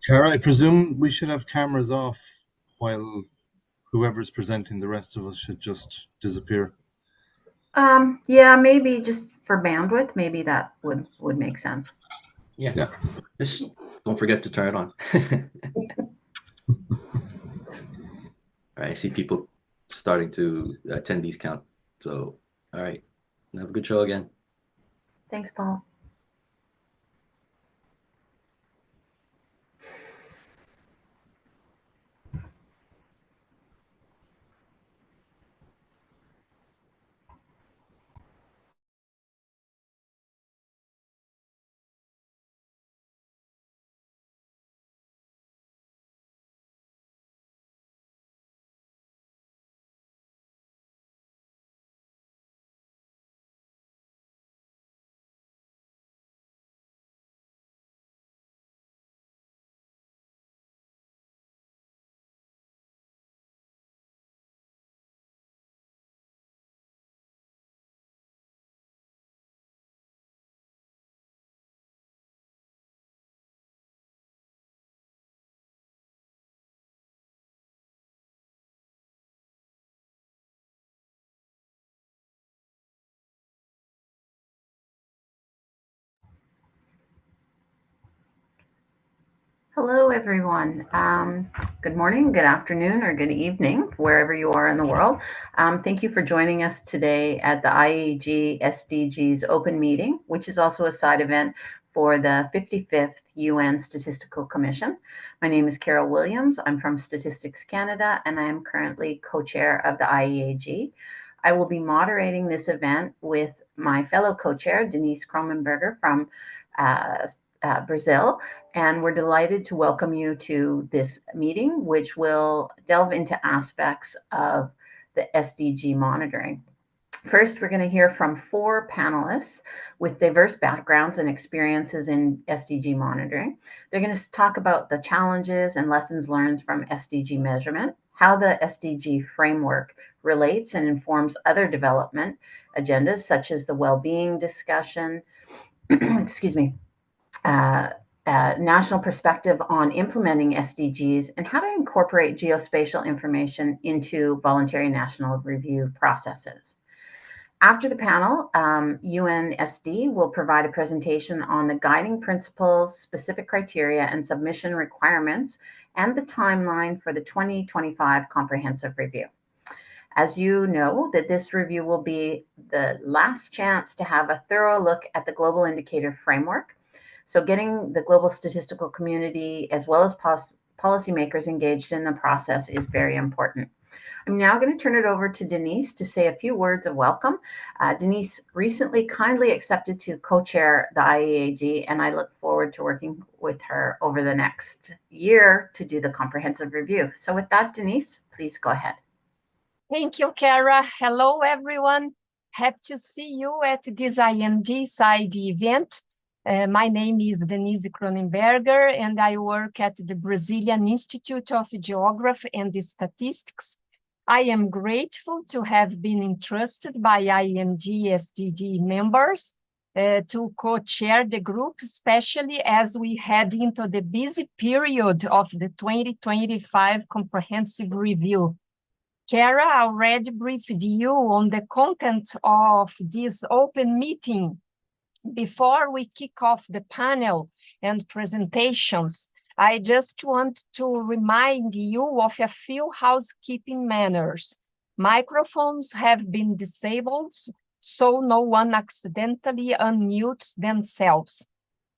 Cara, I presume we should have cameras off while whoever's presenting, the rest of us should just disappear. Yeah, maybe just for bandwidth, maybe that would make sense. Yeah. Just don't forget to turn it on. All right, I see people starting to attendees count. So, all right, have a good show again. Thanks, Paul. Hello, everyone. Good morning, good afternoon, or good evening, wherever you are in the world. Thank you for joining us today at the IAEG-SDGs open meeting, which is also a side event for the 55th UN Statistical Commission. My name is Carol Williams. I'm from Statistics Canada, and I am currently co-chair of the IAEG. I will be moderating this event with my fellow co-chair, Denise Kronenberger from Brazil, and we're delighted to welcome you to this meeting, which will delve into aspects of the SDG monitoring. First, we're going to hear from 4 panelists with diverse backgrounds and experiences in SDG monitoring. They're going to talk about the challenges and lessons learned from SDG measurement, how the SDG framework relates and informs other development agendas, such as the well-being discussion, excuse me, national perspective on implementing SDGs, and how to incorporate geospatial information into voluntary national review processes. After the panel, UNSC will provide a presentation on the guiding principles, specific criteria, and submission requirements, and the timeline for the 2025 comprehensive review. As you know, that this review will be the last chance to have a thorough look at the global indicator framework. So getting the global statistical community as well as policymakers engaged in the process is very important. I'm now going to turn it over to Denise to say a few words of welcome. Denise recently kindly accepted to co-chair the IAEG, and I look forward to working with her over the next year to do the comprehensive review. So with that, Denise, please go ahead. Thank you, Kara. Hello, everyone. Happy to see you at this ING side event. My name is Denise Kronenberger, and I work at the Brazilian Institute of Geography and Statistics. I am grateful to have been entrusted by ING-SDG members to co-chair the group, especially as we head into the busy period of the 2025 comprehensive review. Kara already briefed you on the content of this open meeting. Before we kick off the panel and presentations, I just want to remind you of a few housekeeping manners. Microphones have been disabled, so no one accidentally unmutes themselves.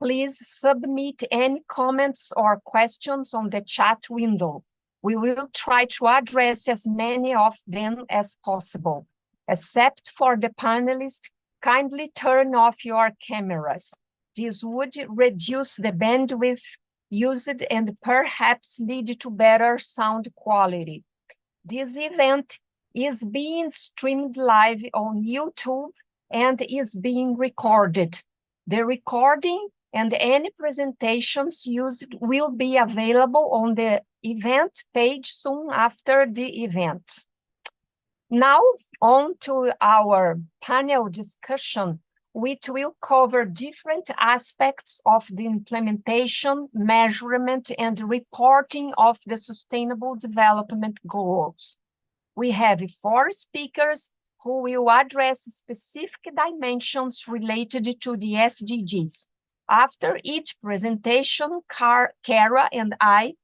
Please submit any comments or questions on the chat window. We will try to address as many of them as possible. Except for the panelists, kindly turn off your cameras. This would reduce the bandwidth used and perhaps lead to better sound quality. This event is being streamed live on YouTube and is being recorded. The recording and any presentations used will be available on the event page soon after the event. Now, on to our panel discussion, which will cover different aspects of the implementation, measurement, and reporting of the Sustainable Development Goals. We have 4 speakers who will address specific dimensions related to the SDGs. After each presentation, Kara and I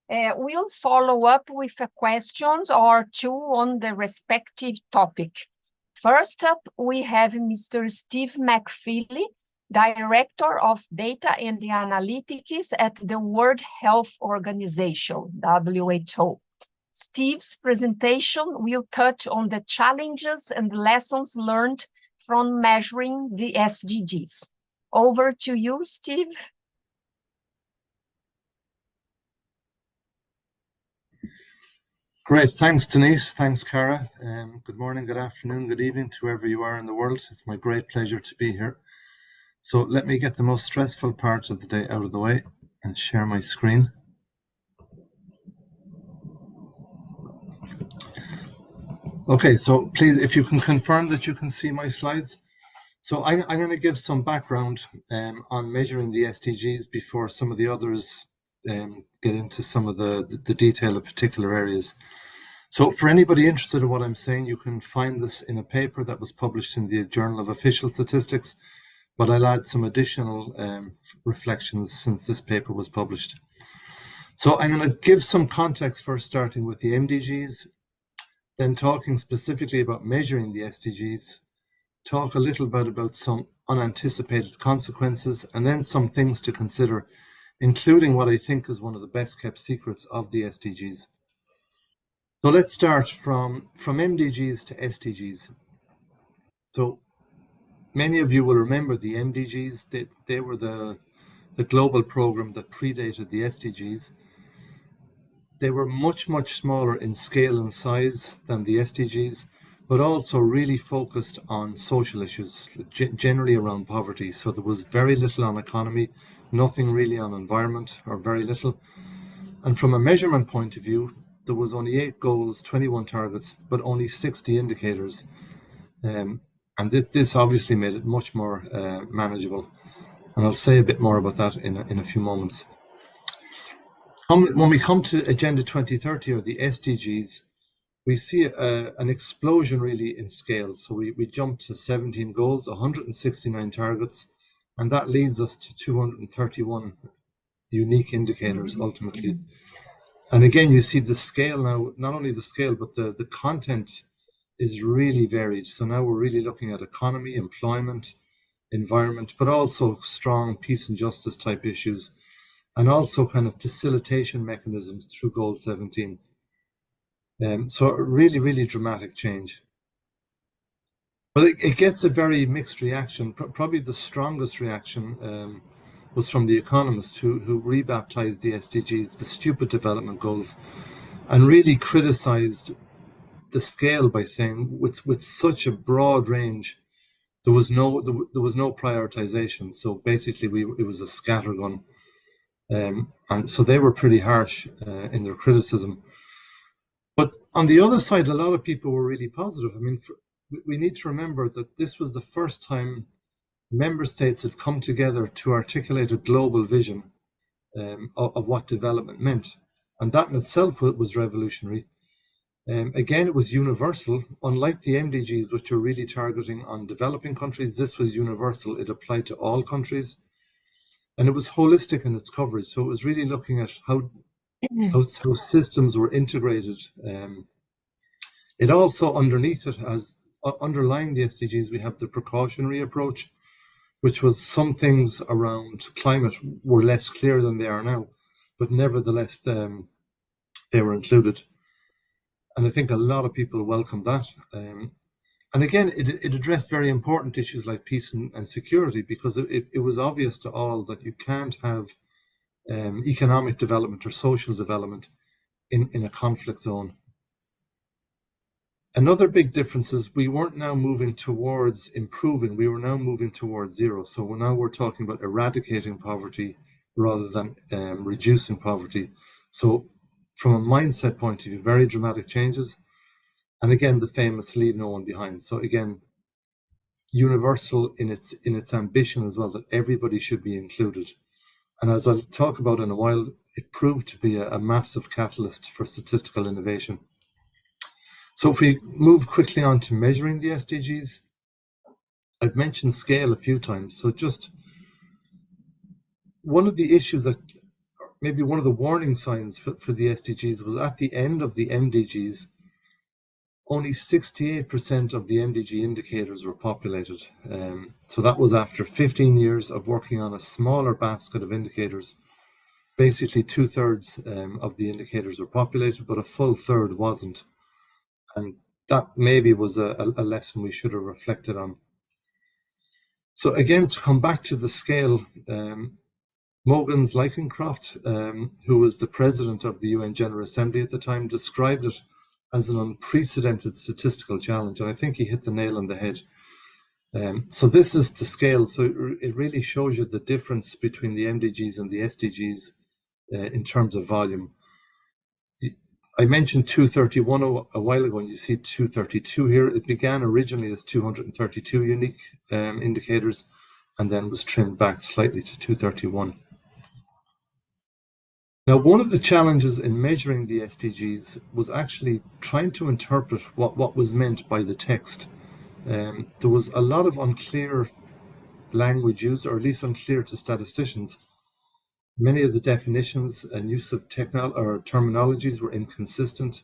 will follow up with a question or 2 on the respective topic. First up, we have Mr. Steve McFeely, Director of Data and Analytics at the World Health Organization, WHO. Steve's presentation will touch on the challenges and lessons learned from measuring the SDGs. Over to you, Steve. Great, thanks Denise, thanks Cara. Good morning, good afternoon, good evening to wherever you are in the world. It's my great pleasure to be here. So let me get the most stressful part of the day out of the way and share my screen. Okay, so please, if you can confirm that you can see my slides. So I'm going to give some background on measuring the SDGs before some of the others get into some of the detail of particular areas. So for anybody interested in what I'm saying, you can find this in a paper that was published in the Journal of Official Statistics, but I'll add some additional reflections since this paper was published. So I'm going to give some context first, starting with the MDGs, then talking specifically about measuring the SDGs, talk a little bit about some unanticipated consequences, and then some things to consider, including what I think is one of the best kept secrets of the SDGs. So let's start from MDGs to SDGs. So many of you will remember the MDGs. They were the global program that predated the SDGs. They were much, much smaller in scale and size than the SDGs, but also really focused on social issues, generally around poverty. So there was very little on economy, nothing really on environment, or very little. And from a measurement point of view, there was only 8 goals, 21 targets, but only 60 indicators. And this obviously made it much more manageable. And I'll say a bit more about that in a few moments. When we come to Agenda 2030 or the SDGs, we see an explosion really in scale. So we jumped to 17 goals, 169 targets, and that leads us to 231 unique indicators ultimately. And again, you see the scale now, not only the scale, but the content is really varied. So now we're really looking at economy, employment, environment, but also strong peace and justice type issues, and also kind of facilitation mechanisms through Goal 17. So a really, really dramatic change. But it gets a very mixed reaction. Probably the strongest reaction was from the economists who rebaptized the SDGs, the stupid development goals, and really criticized the scale by saying with such a broad range, there was no prioritization. So basically it was a scattergun. And so they were pretty harsh in their criticism. But on the other side, a lot of people were really positive. I mean, we need to remember that this was the first time member states had come together to articulate a global vision of what development meant. And that in itself was revolutionary. Again, it was universal. Unlike the MDGs, which are really targeting on developing countries, this was universal. It applied to all countries. And it was holistic in its coverage. So it was really looking at how systems were integrated. It also, underneath it, as underlying the SDGs, we have the precautionary approach, which was some things around climate were less clear than they are now, but nevertheless, they were included. And I think a lot of people welcomed that. And again, it addressed very important issues like peace and security, because it was obvious to all that you can't have economic development or social development in a conflict zone. Another big difference is we weren't now moving towards improving, we were now moving towards zero. So now we're talking about eradicating poverty rather than reducing poverty. So from a mindset point of view, very dramatic changes. And again, the famous leave no one behind. So again, universal in its ambition as well, that everybody should be included. And as I'll talk about in a while, it proved to be a massive catalyst for statistical innovation. So if we move quickly on to measuring the SDGs, I've mentioned scale a few times. So just one of the issues that, maybe one of the warning signs for the SDGs was at the end of the MDGs, only 68% of the MDG indicators were populated. So that was after 15 years of working on a smaller basket of indicators. Basically 2/3 of the indicators were populated, but a full third wasn't. And that maybe was a lesson we should have reflected on. So again, to come back to the scale, Mogans Leikencroft, who was the president of the UN General Assembly at the time, described it as an unprecedented statistical challenge. And I think he hit the nail on the head. So this is to scale. So it really shows you the difference between the MDGs and the SDGs in terms of volume. I mentioned 231 a while ago, and you see 232 here. It began originally as 232 unique indicators, and then was trimmed back slightly to 231. Now, one of the challenges in measuring the SDGs was actually trying to interpret what was meant by the text. There was a lot of unclear language used, or at least unclear to statisticians. Many of the definitions and use of terminologies were inconsistent.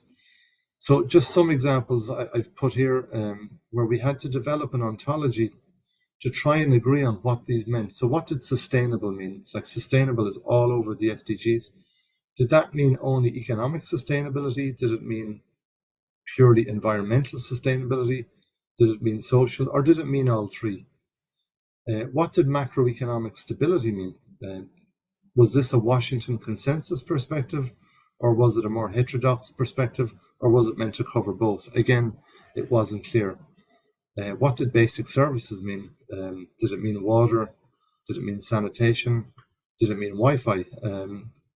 So just some examples I've put here, where we had to develop an ontology to try and agree on what these meant. So what did sustainable mean? It's like sustainable is all over the SDGs. Did that mean only economic sustainability? Did it mean purely environmental sustainability? Did it mean social, or did it mean all three? What did macroeconomic stability mean? Was this a Washington consensus perspective, or was it a more heterodox perspective, or was it meant to cover both? Again, it wasn't clear. What did basic services mean? Did it mean water? Did it mean sanitation? Did it mean Wi-Fi?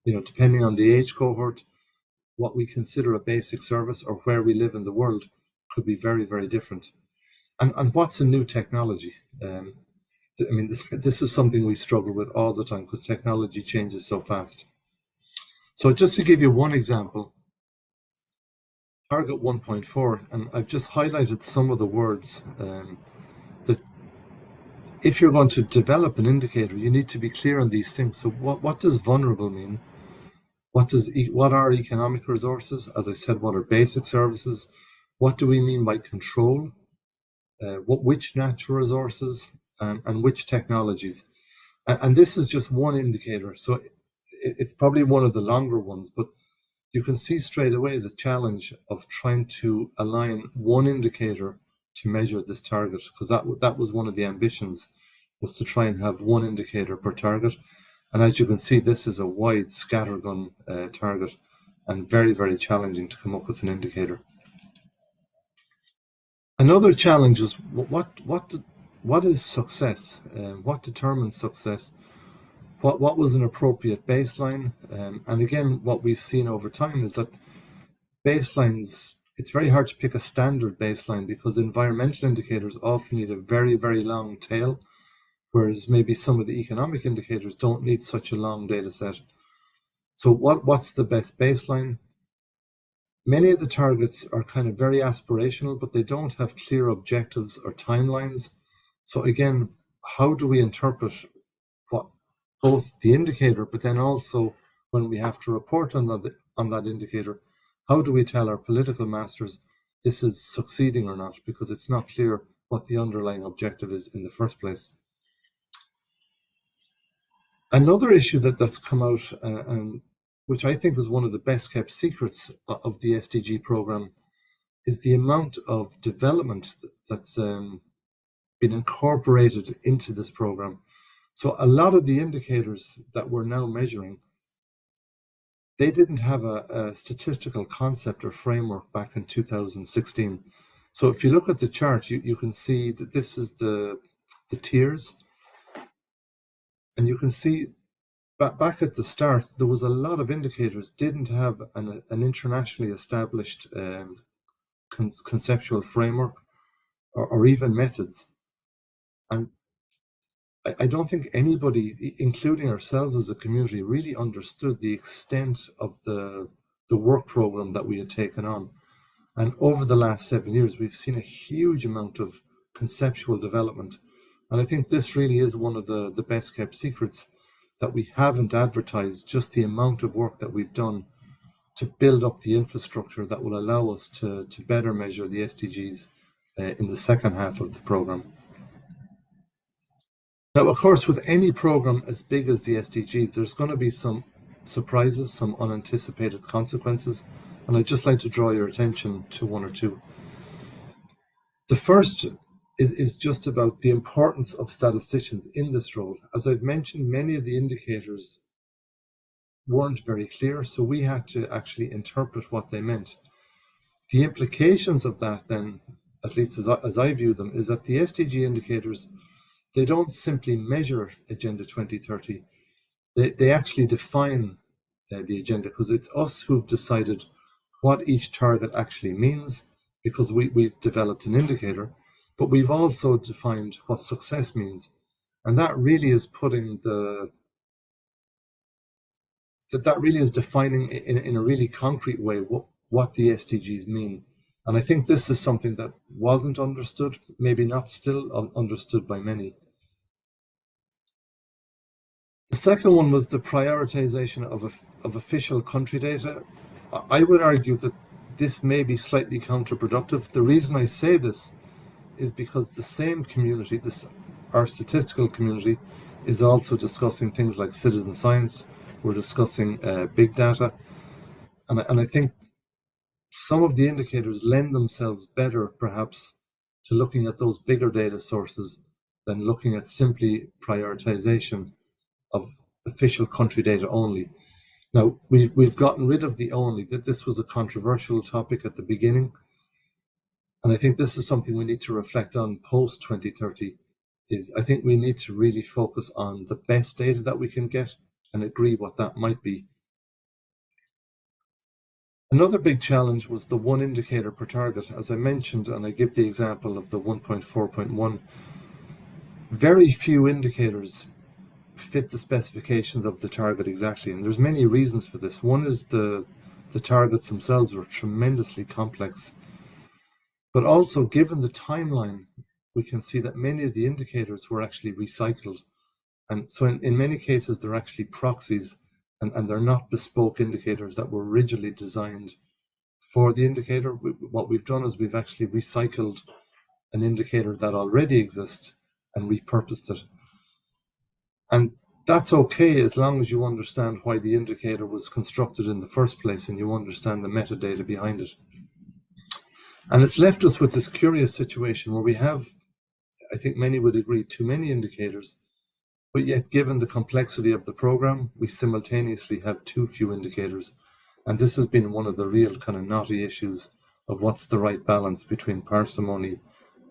Depending on the age cohort, what we consider a basic service or where we live in the world could be very, very different. And what's a new technology? This is something we struggle with all the time because technology changes so fast. So just to give you one example, target 1.4, and I've just highlighted some of the words that if you're going to develop an indicator, you need to be clear on these things. So what does vulnerable mean? What are economic resources? As I said, what are basic services? What do we mean by control? Which natural resources and which technologies? And this is just one indicator. So it's probably one of the longer ones, but you can see straight away the challenge of trying to align one indicator to measure this target, because that was one of the ambitions, was to try and have one indicator per target. And as you can see, this is a wide scattergun target and very, very challenging to come up with an indicator. Another challenge is what is success? What determines success? What was an appropriate baseline? And again, what we've seen over time is that baselines, it's very hard to pick a standard baseline because environmental indicators often need a very, very long tail, whereas maybe some of the economic indicators don't need such a long data set. So what's the best baseline? Many of the targets are kind of very aspirational, but they don't have clear objectives or timelines. So again, how do we interpret both the indicator, but then also when we have to report on that indicator, how do we tell our political masters this is succeeding or not? Because it's not clear what the underlying objective is in the first place. Another issue that's come out, which I think is one of the best kept secrets of the SDG program, is the amount of development that's been incorporated into this program. So a lot of the indicators that we're now measuring, they didn't have a statistical concept or framework back in 2016. So if you look at the chart, you can see that this is the tiers. And you can see back at the start, there was a lot of indicators didn't have an internationally established conceptual framework or even methods. And I don't think anybody, including ourselves as a community, really understood the extent of the work program that we had taken on. And over the last 7 years, we've seen a huge amount of conceptual development. And I think this really is one of the best kept secrets, that we haven't advertised just the amount of work that we've done to build up the infrastructure that will allow us to better measure the SDGs in the second half of the program. Now, of course, with any program as big as the SDGs, there's going to be some surprises, some unanticipated consequences, and I'd just like to draw your attention to one or two. The first is just about the importance of statisticians in this role. As I've mentioned, many of the indicators weren't very clear, so we had to actually interpret what they meant. The implications of that then, at least as I view them, is that the SDG indicators, they don't simply measure Agenda 2030, they actually define the agenda, because it's us who've decided what each target actually means, because we've developed an indicator, but we've also defined what success means. And that really is putting that really is defining in a really concrete way what the SDGs mean. And I think this is something that wasn't understood, maybe not still understood by many. The second one was the prioritization of official country data. I would argue that this may be slightly counterproductive. The reason I say this is because the same community, our statistical community, is also discussing things like citizen science. We're discussing big data. And I think some of the indicators lend themselves better, perhaps, to looking at those bigger data sources than looking at simply prioritization of official country data only. Now, we've gotten rid of the only, that this was a controversial topic at the beginning. And I think this is something we need to reflect on post 2030, is I think we need to really focus on the best data that we can get and agree what that might be. Another big challenge was the one indicator per target. As I mentioned, and I give the example of the 1.4.1, very few indicators fit the specifications of the target exactly. And there's many reasons for this. One is the targets themselves were tremendously complex. But also, given the timeline, we can see that many of the indicators were actually recycled. And so in many cases, they're actually proxies, and they're not bespoke indicators that were originally designed for the indicator. What we've done is we've actually recycled an indicator that already exists and repurposed it. And that's okay as long as you understand why the indicator was constructed in the first place and you understand the metadata behind it. And it's left us with this curious situation where we have, I think many would agree, too many indicators, but yet given the complexity of the program, we simultaneously have too few indicators. And this has been one of the real kind of knotty issues of what's the right balance between parsimony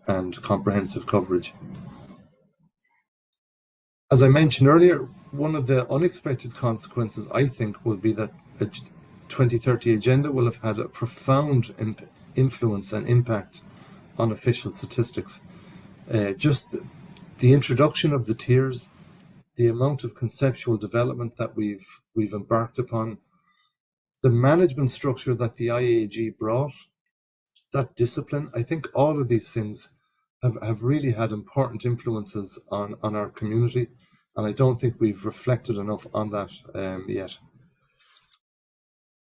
and comprehensive coverage. As I mentioned earlier, one of the unexpected consequences, I think, will be that a 2030 agenda will have had a profound influence and impact on official statistics. Just the introduction of the tiers, the amount of conceptual development that we've embarked upon, the management structure that the IAEG brought, that discipline, I think all of these things have really had important influences on our community, and I don't think we've reflected enough on that yet.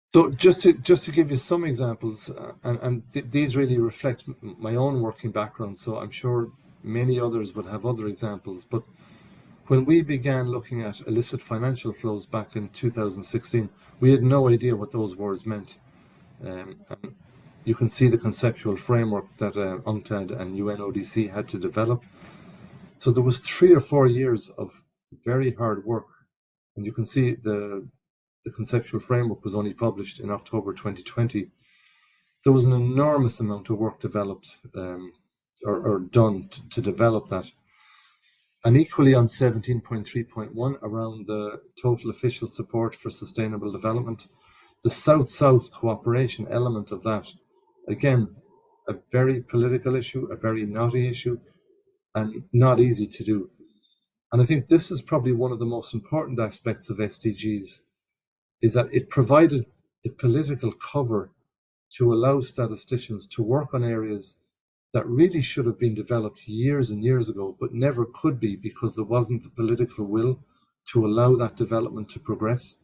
So just to give you some examples, and these really reflect my own working background, so I'm sure many others would have other examples, but when we began looking at illicit financial flows back in 2016, we had no idea what those words meant. And you can see the conceptual framework that UNCTAD and UNODC had to develop. So there was 3 or 4 years of very hard work. And you can see the conceptual framework was only published in October 2020. There was an enormous amount of work developed or done to develop that. And equally on 17.3.1, around the total official support for sustainable development, the South-South cooperation element of that, again, a very political issue, a very knotty issue. and not easy to do. And I think this is probably one of the most important aspects of SDGs, is that it provided the political cover to allow statisticians to work on areas that really should have been developed years and years ago, but never could be because there wasn't the political will to allow that development to progress.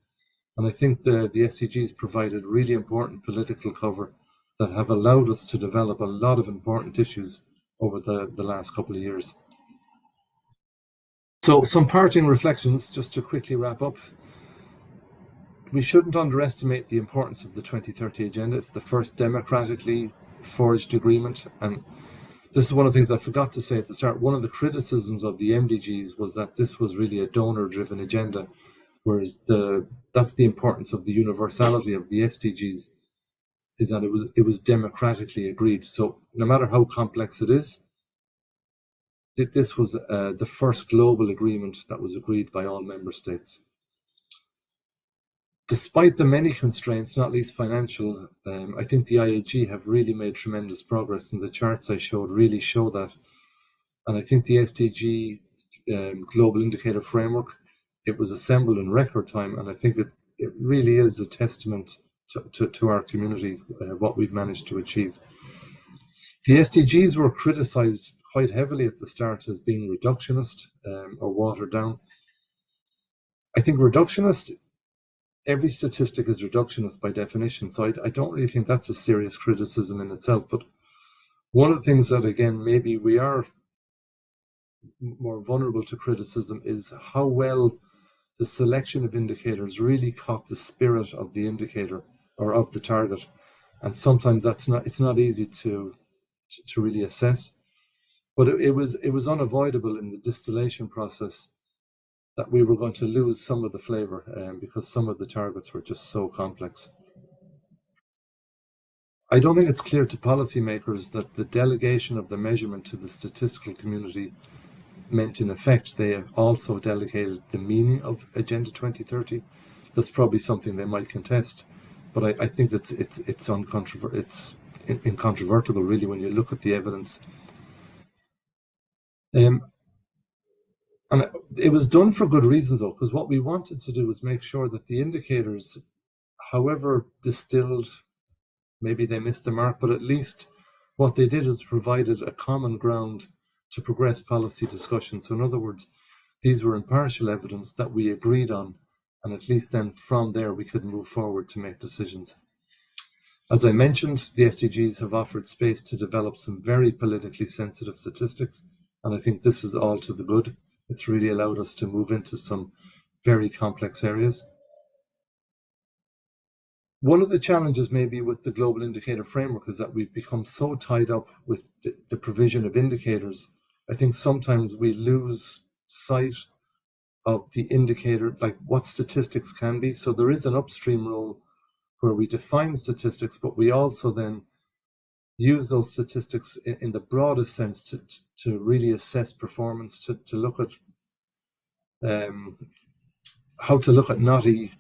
And I think the SDGs provided really important political cover that have allowed us to develop a lot of important issues over the last couple of years. So some parting reflections, just to quickly wrap up. We shouldn't underestimate the importance of the 2030 Agenda. It's the first democratically forged agreement. And this is one of the things I forgot to say at the start. One of the criticisms of the MDGs was that this was really a donor-driven agenda, whereas that's the importance of the universality of the SDGs, is that it was democratically agreed. So no matter how complex it is, this was the first global agreement that was agreed by all member states. Despite the many constraints, not least financial, I think the IAEG have really made tremendous progress, and the charts I showed really show that. And I think the SDG Global Indicator Framework, it was assembled in record time, and I think it really is a testament to our community, what we've managed to achieve. The SDGs were criticized quite heavily at the start as being reductionist or watered down. I think reductionist, every statistic is reductionist by definition, so I don't really think that's a serious criticism in itself. But one of the things that, again, maybe we are more vulnerable to criticism is how well the selection of indicators really caught the spirit of the indicator or of the target. And sometimes it's not easy to really assess. But it was unavoidable in the distillation process that we were going to lose some of the flavor because some of the targets were just so complex. I don't think it's clear to policymakers that the delegation of the measurement to the statistical community meant, in effect, they have also delegated the meaning of Agenda 2030. That's probably something they might contest, but I think it's incontrovertible, really, when you look at the evidence. And it was done for good reasons, though, because what we wanted to do was make sure that the indicators, however distilled, maybe they missed the mark, but at least what they did is provided a common ground to progress policy discussion. So in other words, these were impartial evidence that we agreed on, and at least then from there we could move forward to make decisions. As I mentioned, the SDGs have offered space to develop some very politically sensitive statistics, and I think this is all to the good. It's really allowed us to move into some very complex areas. One of the challenges maybe with the Global Indicator Framework is that we've become so tied up with the provision of indicators. I think sometimes we lose sight of the indicator, like what statistics can be. So there is an upstream role where we define statistics, but we also then use those statistics in the broadest sense to really assess performance, to look at how to look at knotty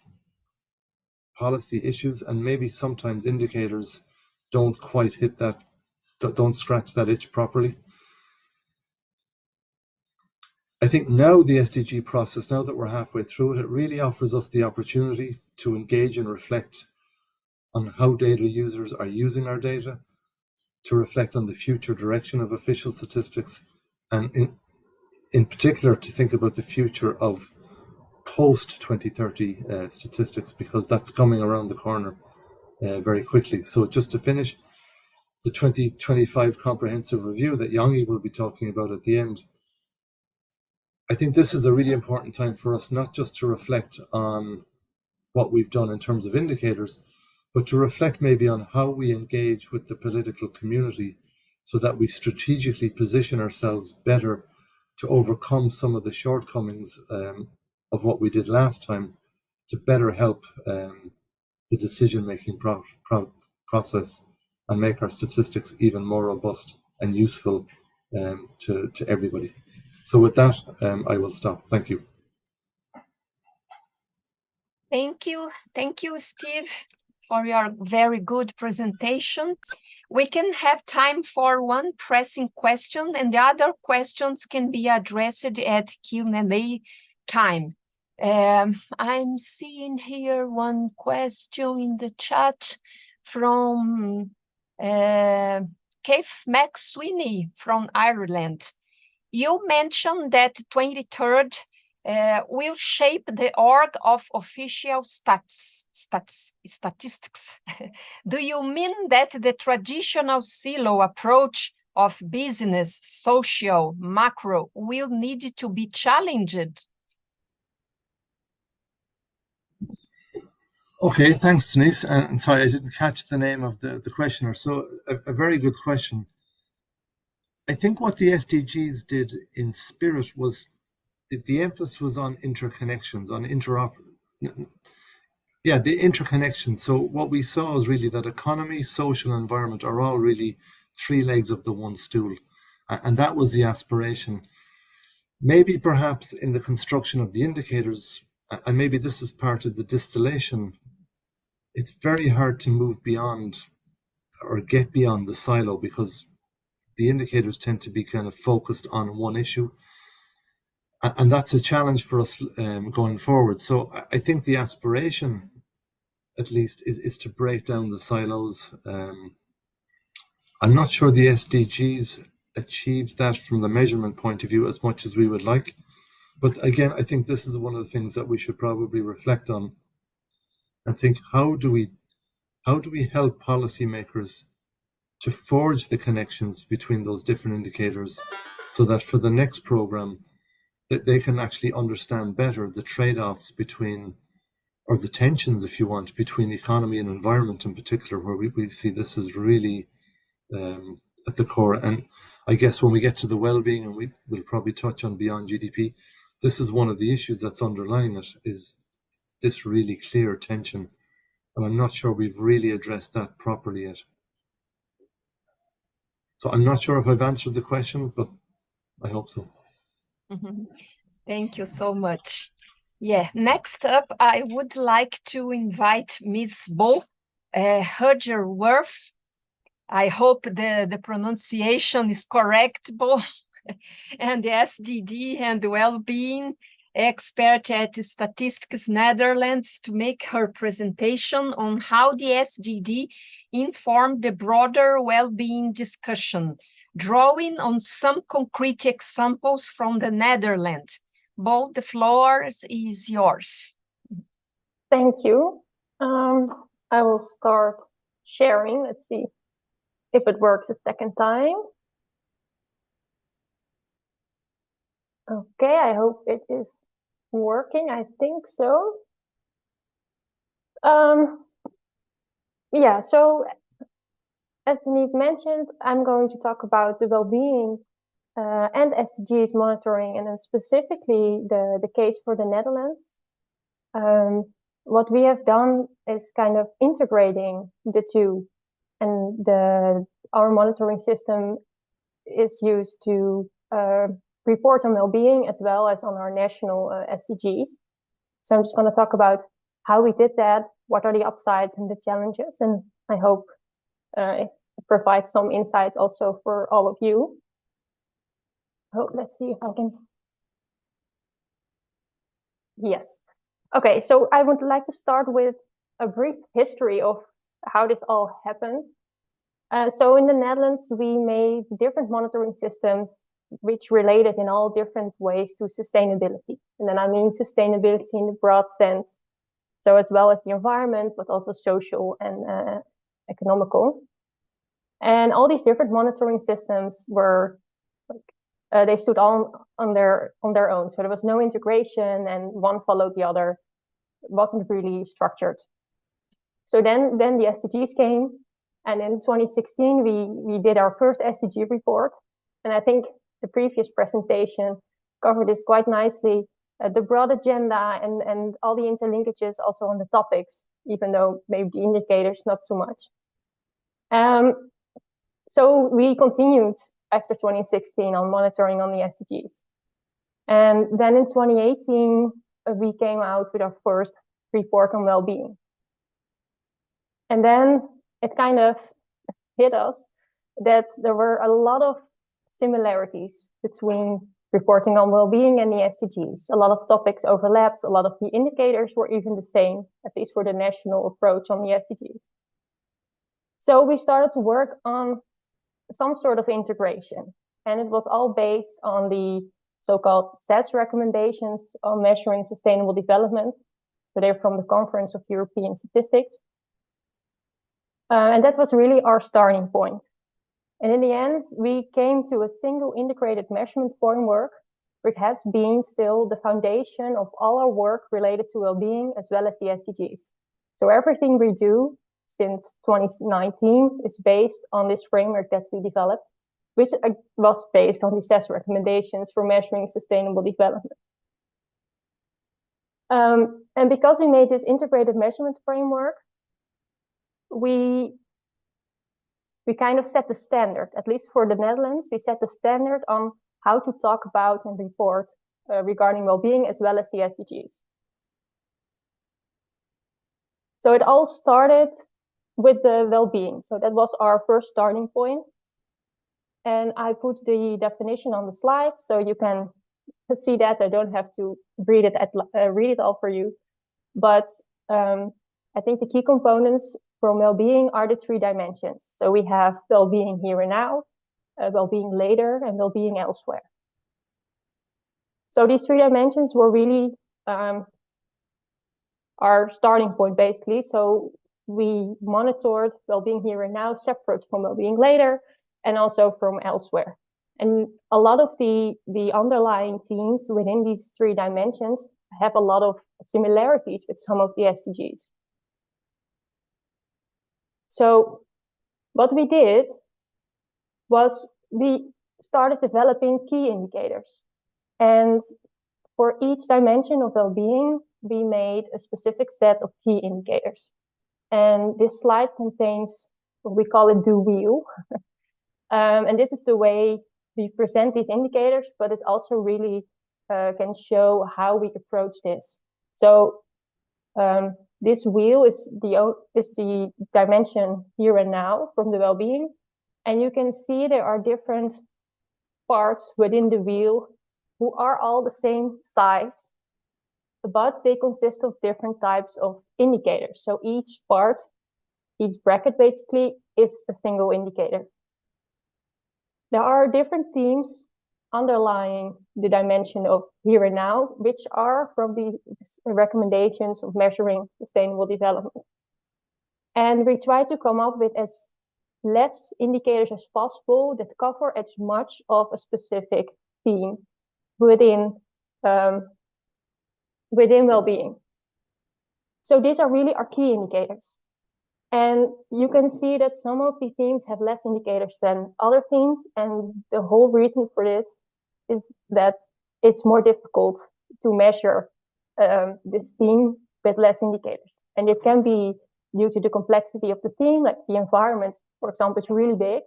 policy issues, and maybe sometimes indicators don't quite hit that, don't scratch that itch properly. I think now the SDG process, now that we're halfway through it, it really offers us the opportunity to engage and reflect on how data users are using our data, to reflect on the future direction of official statistics, and in particular to think about the future of post-2030 statistics, because that's coming around the corner very quickly. So just to finish, the 2025 comprehensive review that Yongi will be talking about at the end, I think this is a really important time for us not just to reflect on what we've done in terms of indicators, but to reflect maybe on how we engage with the political community so that we strategically position ourselves better to overcome some of the shortcomings of what we did last time, to better help the decision-making process and make our statistics even more robust and useful to everybody. So with that, I will stop. Thank you. Thank you, Steve. for your very good presentation. We can have time for one pressing question, and the other questions can be addressed at Q&A time. I'm seeing here one question in the chat from Keith McSweeney from Ireland. You mentioned that 23rd will shape the org of official statistics. Do you mean that the traditional silo approach of business, social, macro will need to be challenged? Okay, thanks, Denise. And sorry, I didn't catch the name of the questioner. So a very good question. I think what the SDGs did in spirit was the emphasis was on interconnections, on the interconnections. So what we saw is really that economy, social, and environment are all really three legs of the one stool. And that was the aspiration. Maybe perhaps in the construction of the indicators, and maybe this is part of the distillation, it's very hard to move beyond or get beyond the silo because the indicators tend to be kind of focused on one issue. And that's a challenge for us going forward. So I think the aspiration, at least, is to break down the silos. I'm not sure the SDGs achieves that from the measurement point of view as much as we would like. But again, I think this is one of the things that we should probably reflect on and think, how do we help policymakers to forge the connections between those different indicators so that for the next program, that they can actually understand better the trade-offs between, or the tensions, if you want, between economy and environment in particular, where we see this is really at the core. And I guess when we get to the well-being, and we'll probably touch on beyond GDP, this is one of the issues that's underlying it, is this really clear tension. And I'm not sure we've really addressed that properly yet. So I'm not sure if I've answered the question, but I hope so. Thank you so much. Yeah, next up, I would like to invite Ms. Bo Hudgerworth. I hope the pronunciation is correct, Bo, and the SDG and well-being expert at Statistics Netherlands, to make her presentation on how the SDG informed the broader well-being discussion, drawing on some concrete examples from the Netherlands. Bo, the floor is yours. Thank you. I will start sharing. Let's see if it works a second time. Okay, I hope it is working. I think so. Yeah, so as Denise mentioned, I'm going to talk about the well-being and SDGs monitoring, and then specifically the case for the Netherlands. What we have done is kind of integrating the two, and our monitoring system is used to report on well-being as well as on our national SDGs. So I'm just going to talk about how we did that, what are the upsides and the challenges, and I hope it provides some insights also for all of you. Oh, let's see if I can. Yes. Okay, so I would like to start with a brief history of how this all happened. So in the Netherlands, we made different monitoring systems which related in all different ways to sustainability. And then I mean sustainability in the broad sense. So as well as the environment, but also social and economical. And all these different monitoring systems were they stood on their own. So there was no integration and one followed the other. It wasn't really structured. So then the SDGs came, and in 2016 we did our first SDG report. And I think the previous presentation covered this quite nicely. The broad agenda and all the interlinkages also on the topics, even though maybe the indicators not so much. So we continued after 2016 on monitoring on the SDGs. And then in 2018, we came out with our first report on well-being. And then it kind of hit us that there were a lot of similarities between reporting on well-being and the SDGs. A lot of topics overlapped, a lot of the indicators were even the same, at least for the national approach on the SDGs. So we started to work on some sort of integration, and it was all based on the so-called SES recommendations on measuring sustainable development. So they're from the Conference of European Statistics. And that was really our starting point. And in the end, we came to a single integrated measurement framework, which has been still the foundation of all our work related to well-being as well as the SDGs. So everything we do since 2019 is based on this framework that we developed, which was based on the SES recommendations for measuring sustainable development. And because we made this integrated measurement framework, we kind of set the standard, at least for the Netherlands, we set the standard on how to talk about and report regarding well-being as well as the SDGs. So it all started with the well-being. So that was our first starting point. And I put the definition on the slide, so you can see that. I don't have to read it all for you. But I think the key components from well-being are the 3 dimensions. So we have well-being here and now, well-being later, and well-being elsewhere. So these 3 dimensions were really our starting point, basically. So we monitored well-being here and now separate from well-being later and also from elsewhere. And a lot of the underlying themes within these 3 dimensions have a lot of similarities with some of the SDGs. So what we did was we started developing key indicators. And for each dimension of well-being, we made a specific set of key indicators. And this slide contains what we call it the wheel. And this is the way we present these indicators, but it also really can show how we approach this. So this wheel is the dimension here and now from the well-being. And you can see there are different parts within the wheel who are all the same size, but they consist of different types of indicators. So each part, each bracket basically is a single indicator. There are different themes underlying the dimension of here and now, which are from the recommendations of measuring sustainable development. And we try to come up with as less indicators as possible that cover as much of a specific theme within well-being. So these are really our key indicators. And you can see that some of the themes have less indicators than other themes. And the whole reason for this is that it's more difficult to measure this theme with less indicators. And it can be due to the complexity of the theme, like the environment, for example, is really big.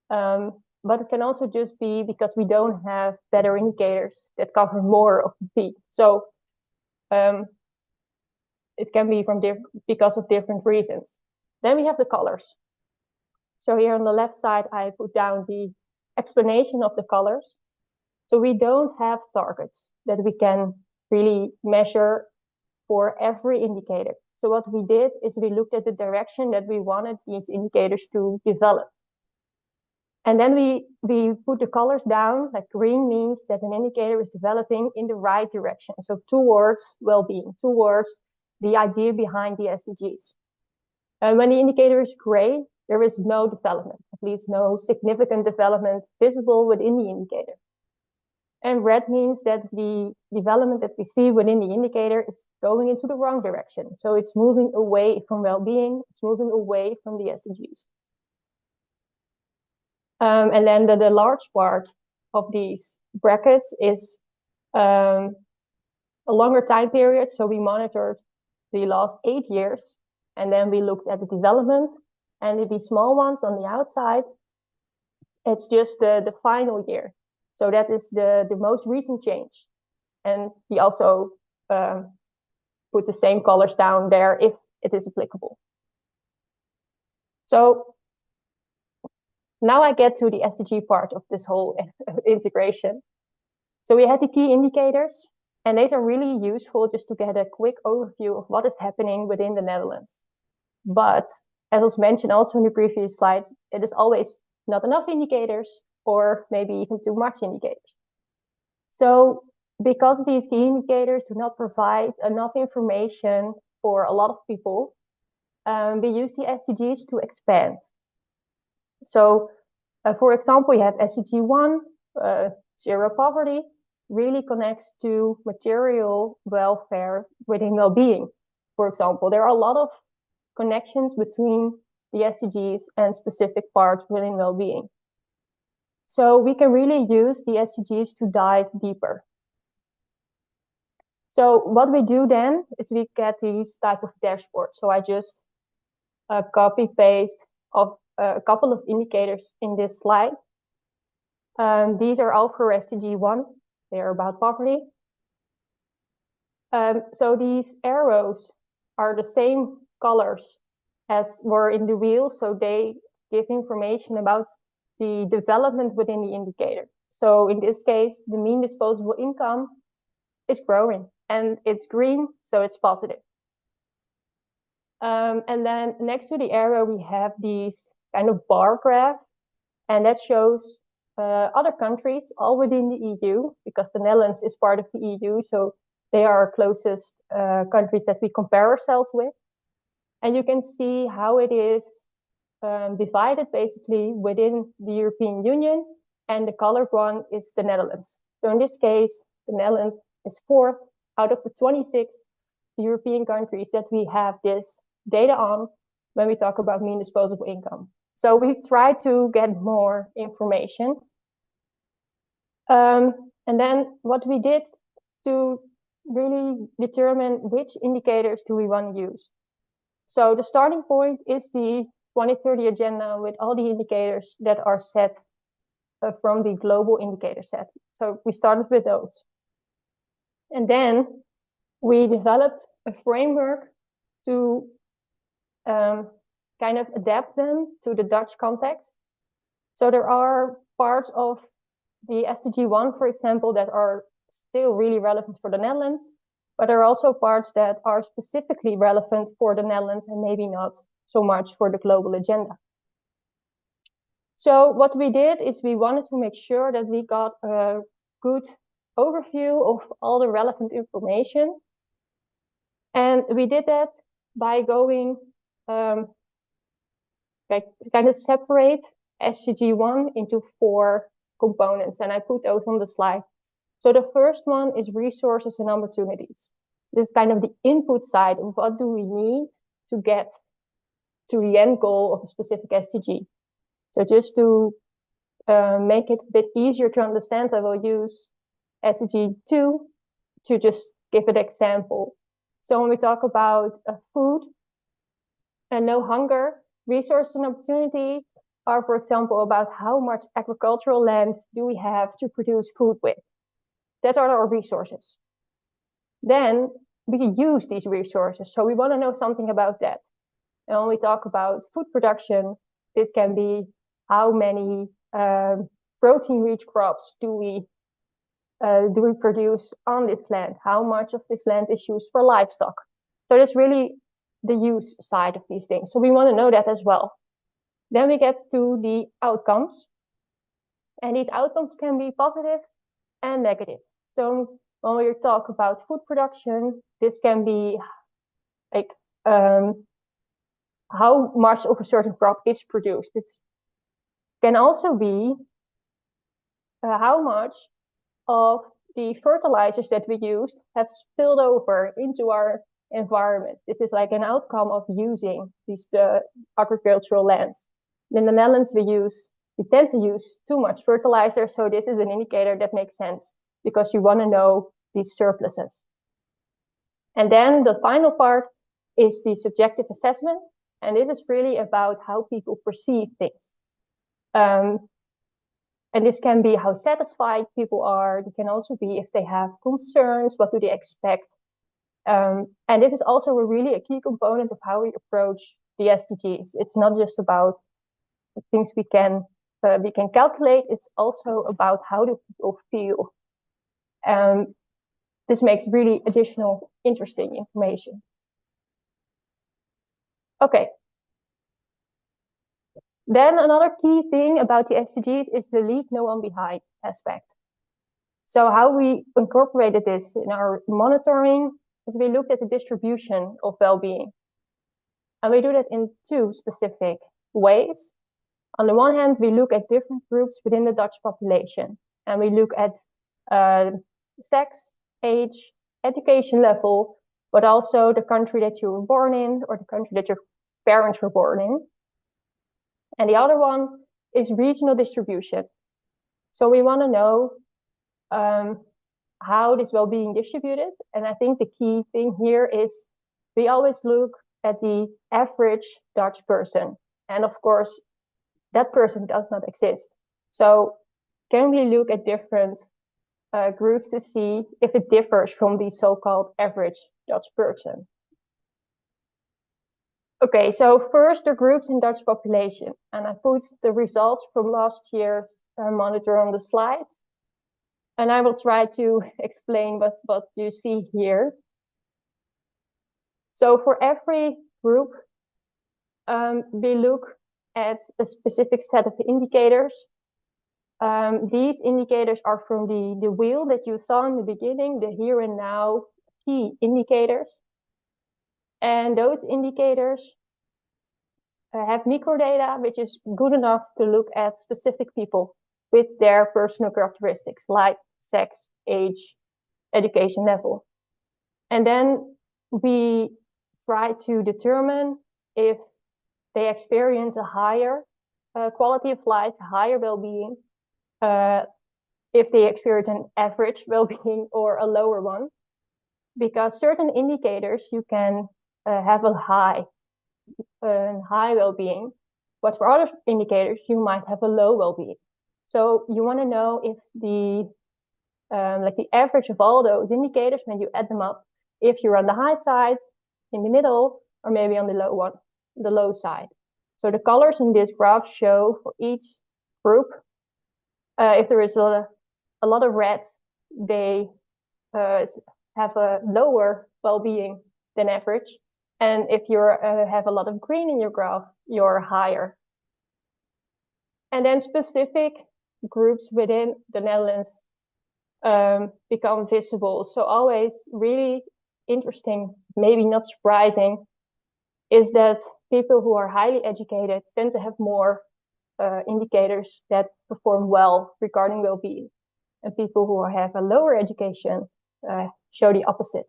But it can also just be because we don't have better indicators that cover more of the theme. So it can be because of different reasons. Then we have the colors. So here on the left side, I put down the explanation of the colors. So we don't have targets that we can really measure for every indicator. So what we did is we looked at the direction that we wanted these indicators to develop. And then we put the colors down, like green means that an indicator is developing in the right direction. So towards well-being, towards the idea behind the SDGs. And when the indicator is gray, there is no development, at least no significant development visible within the indicator. And red means that the development that we see within the indicator is going into the wrong direction. So it's moving away from well-being, it's moving away from the SDGs. And then the large part of these brackets is a longer time period. So we monitored the last 8 years, and then we looked at the development. And the small ones on the outside, it's just the final year. So that is the most recent change. And we also put the same colors down there if it is applicable. So now I get to the SDG part of this whole integration. So we had the key indicators, and these are really useful just to get a quick overview of what is happening within the Netherlands. But as was mentioned also in the previous slides, it is always not enough indicators, or maybe even too much indicators. So because these key indicators do not provide enough information for a lot of people, we use the SDGs to expand. So for example, we have SDG 1, zero poverty, really connects to material welfare within well-being. For example, there are a lot of connections between the SDGs and specific parts within well-being. So we can really use the SDGs to dive deeper. So what we do then is we get these type of dashboards. So I just copy paste of a couple of indicators in this slide. These are all for SDG 1. They are about poverty. So these arrows are the same colors as were in the wheel. So they give information about the development within the indicator. So in this case, the mean disposable income is growing and it's green, so it's positive. And then next to the arrow, we have these kind of bar graph, and that shows other countries all within the EU, because the Netherlands is part of the EU, so they are our closest countries that we compare ourselves with. And you can see how it is divided basically within the European Union, and the colored one is the Netherlands. So in this case, the Netherlands is 4th out of the 26 European countries that we have this data on when we talk about mean disposable income. So we try to get more information. And then what we did to really determine which indicators do we want to use. So the starting point is the 2030 agenda with all the indicators that are set from the global indicator set. So we started with those. And then we developed a framework to kind of adapt them to the Dutch context. So there are parts of the SDG 1, for example, that are still really relevant for the Netherlands, but there are also parts that are specifically relevant for the Netherlands and maybe not so much for the global agenda. So what we did is we wanted to make sure that we got a good overview of all the relevant information. And we did that by going kind of separate SDG 1 into 4 components, and I put those on the slide. So the first one is resources and opportunities. This is kind of the input side of what do we need to get to the end goal of a specific SDG. So just to make it a bit easier to understand, I will use SDG 2 to just give an example. So when we talk about food and no hunger, resource and opportunity are, for example, about how much agricultural land do we have to produce food with. That are our resources. Then we can use these resources. So we want to know something about that. And when we talk about food production, it can be how many protein-rich crops do we produce on this land? How much of this land is used for livestock? So that's really the use side of these things. So we want to know that as well. Then we get to the outcomes. And these outcomes can be positive and negative. So when we talk about food production, this can be like how much of a certain crop is produced. It can also be how much of the fertilizers that we use have spilled over into our environment. This is like an outcome of using these agricultural lands. In the Netherlands, we tend to use too much fertilizer, so this is an indicator that makes sense because you want to know these surpluses. And then the final part is the subjective assessment, and this is really about how people perceive things. And this can be how satisfied people are. It can also be if they have concerns, what do they expect? And this is also really a key component of how we approach the SDGs. It's not just about the things we can calculate. It's also about how do people feel. This makes really additional interesting information. Okay. Then another key thing about the SDGs is the leave no one behind aspect. So how we incorporated this in our monitoring is we looked at the distribution of well-being. And we do that in two specific ways. On the one hand, we look at different groups within the Dutch population. And we look at sex, age, education level, but also the country that you were born in or the country that your parents were born in. And the other one is regional distribution. So we want to know how this well-being distributed. And I think the key thing here is we always look at the average Dutch person. And of course, that person does not exist. So can we look at different groups to see if it differs from the so-called average Dutch person? Okay, so first the groups in Dutch population. And I put the results from last year's monitor on the slides. And I will try to explain what you see here. So for every group, we look at a specific set of indicators. These indicators are from the wheel that you saw in the beginning, the here and now key indicators. And those indicators have microdata, which is good enough to look at specific people with their personal characteristics like sex, age, education level. And then we try to determine if they experience a higher quality of life, higher well-being, if they experience an average well-being or a lower one. Because certain indicators you can have a high well-being, but for other indicators you might have a low well-being. So you want to know if the average of all those indicators, when you add them up, if you're on the high side, in the middle, or maybe on the low side. So the colors in this graph show for each group, if there is a lot of red, they have a lower well-being than average. And if you have a lot of green in your graph, you're higher. And then specific groups within the Netherlands become visible. So always really interesting, maybe not surprising, is that people who are highly educated tend to have more indicators that perform well regarding well-being. And people who have a lower education show the opposite.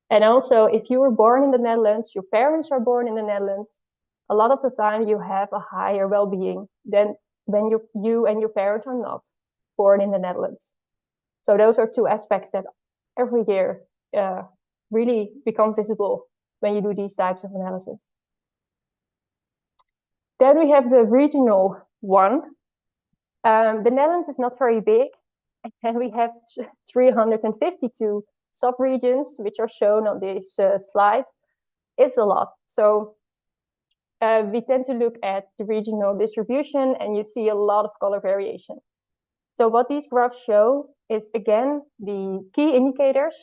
And also, if you were born in the Netherlands, your parents are born in the Netherlands, a lot of the time you have a higher well-being than when you and your parents are not born in the Netherlands. So those are two aspects that every year really become visible when you do these types of analysis. Then we have the regional one. The Netherlands is not very big, and we have 352 sub-regions, which are shown on this slide. It's a lot. So we tend to look at the regional distribution, and you see a lot of color variation. So what these graphs show is, again, the key indicators.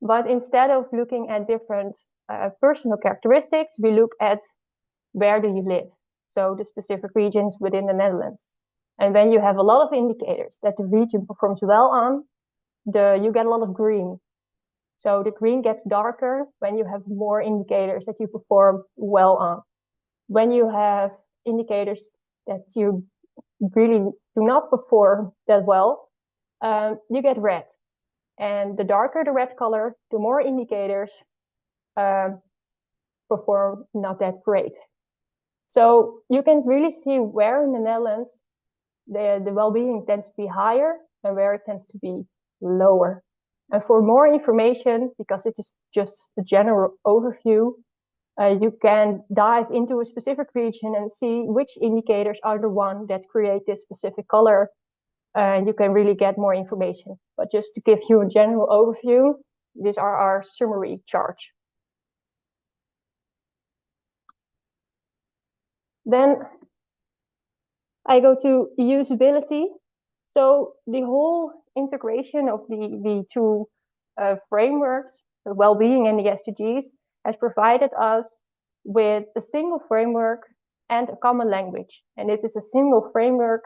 But instead of looking at different personal characteristics, we look at where do you live? So the specific regions within the Netherlands. And when you have a lot of indicators that the region performs well on, you get a lot of green. So the green gets darker when you have more indicators that you perform well on. When you have indicators that you really do not perform that well, you get red. And the darker the red color, the more indicators perform not that great. So you can really see where in the Netherlands the well-being tends to be higher and where it tends to be lower. And for more information, because it is just a general overview, you can dive into a specific region and see which indicators are the one that create this specific color. And you can really get more information. But just to give you a general overview, these are our summary charts. Then I go to usability. So the whole integration of the two frameworks, the well-being and the SDGs, has provided us with a single framework and a common language. And this is a single framework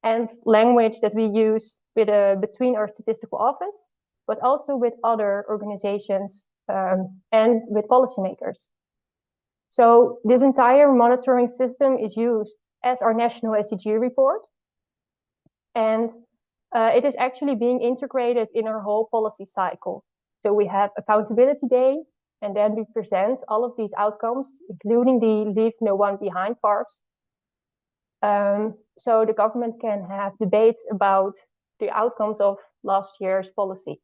and language that we use between our statistical office, but also with other organizations and with policymakers. So this entire monitoring system is used as our national SDG report. And it is actually being integrated in our whole policy cycle. So we have accountability day, and then we present all of these outcomes, including the leave no one behind parts. So the government can have debates about the outcomes of last year's policy.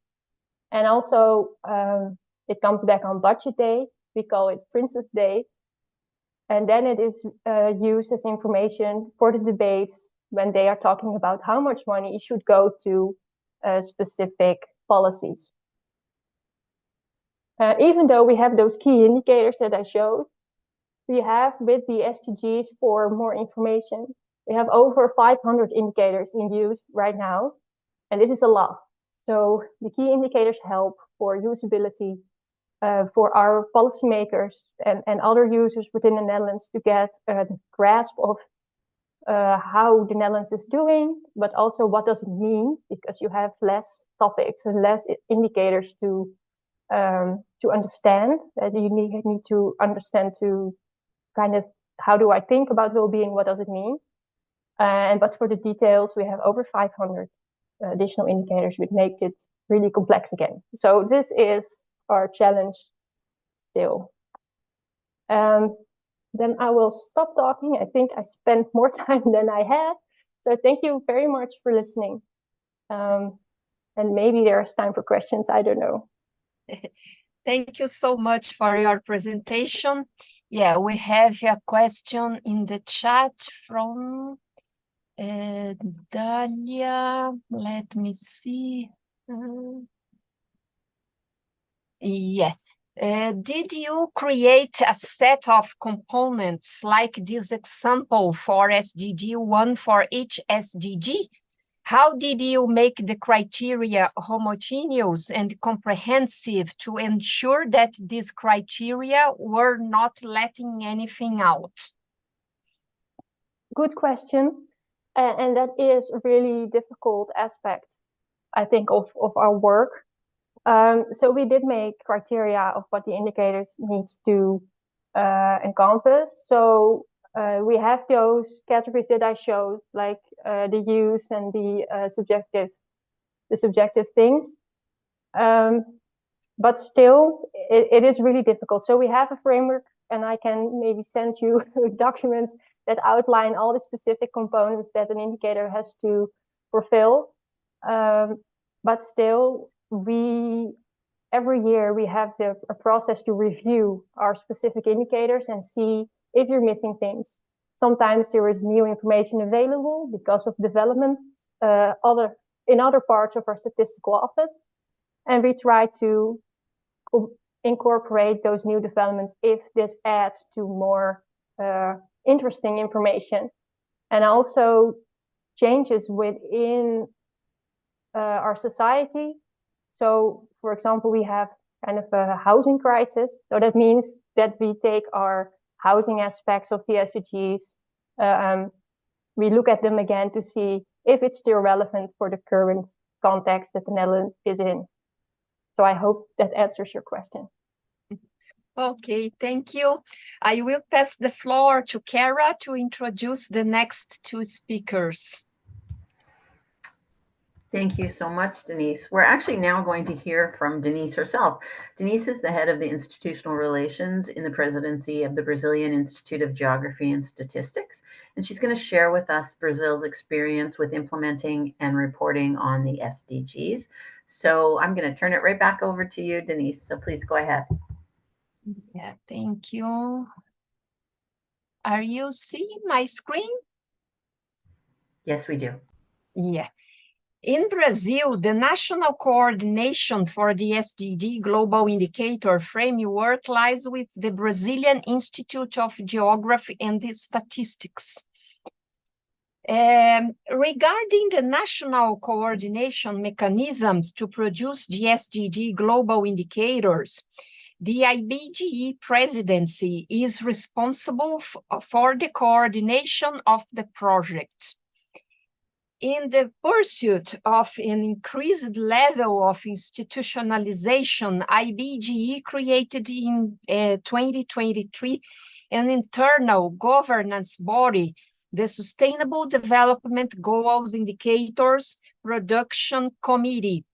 And also, it comes back on budget day. We call it Princess Day. And then it is used as information for the debates when they are talking about how much money should go to specific policies. Even though we have those key indicators that I showed, we have with the SDGs for more information, we have over 500 indicators in use right now, and this is a lot. So the key indicators help for usability for our policymakers and other users within the Netherlands to get a grasp of how the Netherlands is doing, but also what does it mean, because you have less topics and less indicators to understand. That you need to understand to kind of how do I think about well-being, what does it mean? But for the details, we have over 500 additional indicators, which make it really complex again. So this is our challenge still. Then I will stop talking. I think I spent more time than I had. So thank you very much for listening. And maybe there's time for questions, I don't know. Thank you so much for your presentation. Yeah, we have a question in the chat from Dalia. Let me see. Yeah. Did you create a set of components like this example for SDG 1 for each SDG? How did you make the criteria homogeneous and comprehensive to ensure that these criteria were not letting anything out? Good question. And that is a really difficult aspect, I think, of our work. So we did make criteria of what the indicators need to encompass. So we have those categories that I showed, like the use and the subjective things. But still, it is really difficult. So we have a framework, and I can maybe send you documents that outline all the specific components that an indicator has to fulfill. But still, every year we have a process to review our specific indicators and see if you're missing things. Sometimes there is new information available because of developments in other parts of our statistical office, and we try to incorporate those new developments if this adds to more interesting information, and also changes within our society. So, for example, we have kind of a housing crisis. So that means that we take our housing aspects of the SDGs, we look at them again to see if it's still relevant for the current context that the Netherlands is in. So I hope that answers your question. Okay, thank you. I will pass the floor to Kara to introduce the next two speakers. Thank you so much, Denise. We're actually now going to hear from Denise herself. Denise is the head of the institutional relations in the presidency of the Brazilian Institute of Geography and Statistics, and she's going to share with us Brazil's experience with implementing and reporting on the SDGs. So I'm going to turn it right back over to you, Denise. So please go ahead. Yeah, thank you. Are you seeing my screen? Yes, we do. Yeah. In Brazil, the national coordination for the SDG Global Indicator Framework lies with the Brazilian Institute of Geography and Statistics. Regarding the national coordination mechanisms to produce the SDG global indicators, the IBGE presidency is responsible for the coordination of the project. In the pursuit of an increased level of institutionalization, IBGE created in 2023 an internal governance body, the Sustainable Development Goals Indicators Production Committee.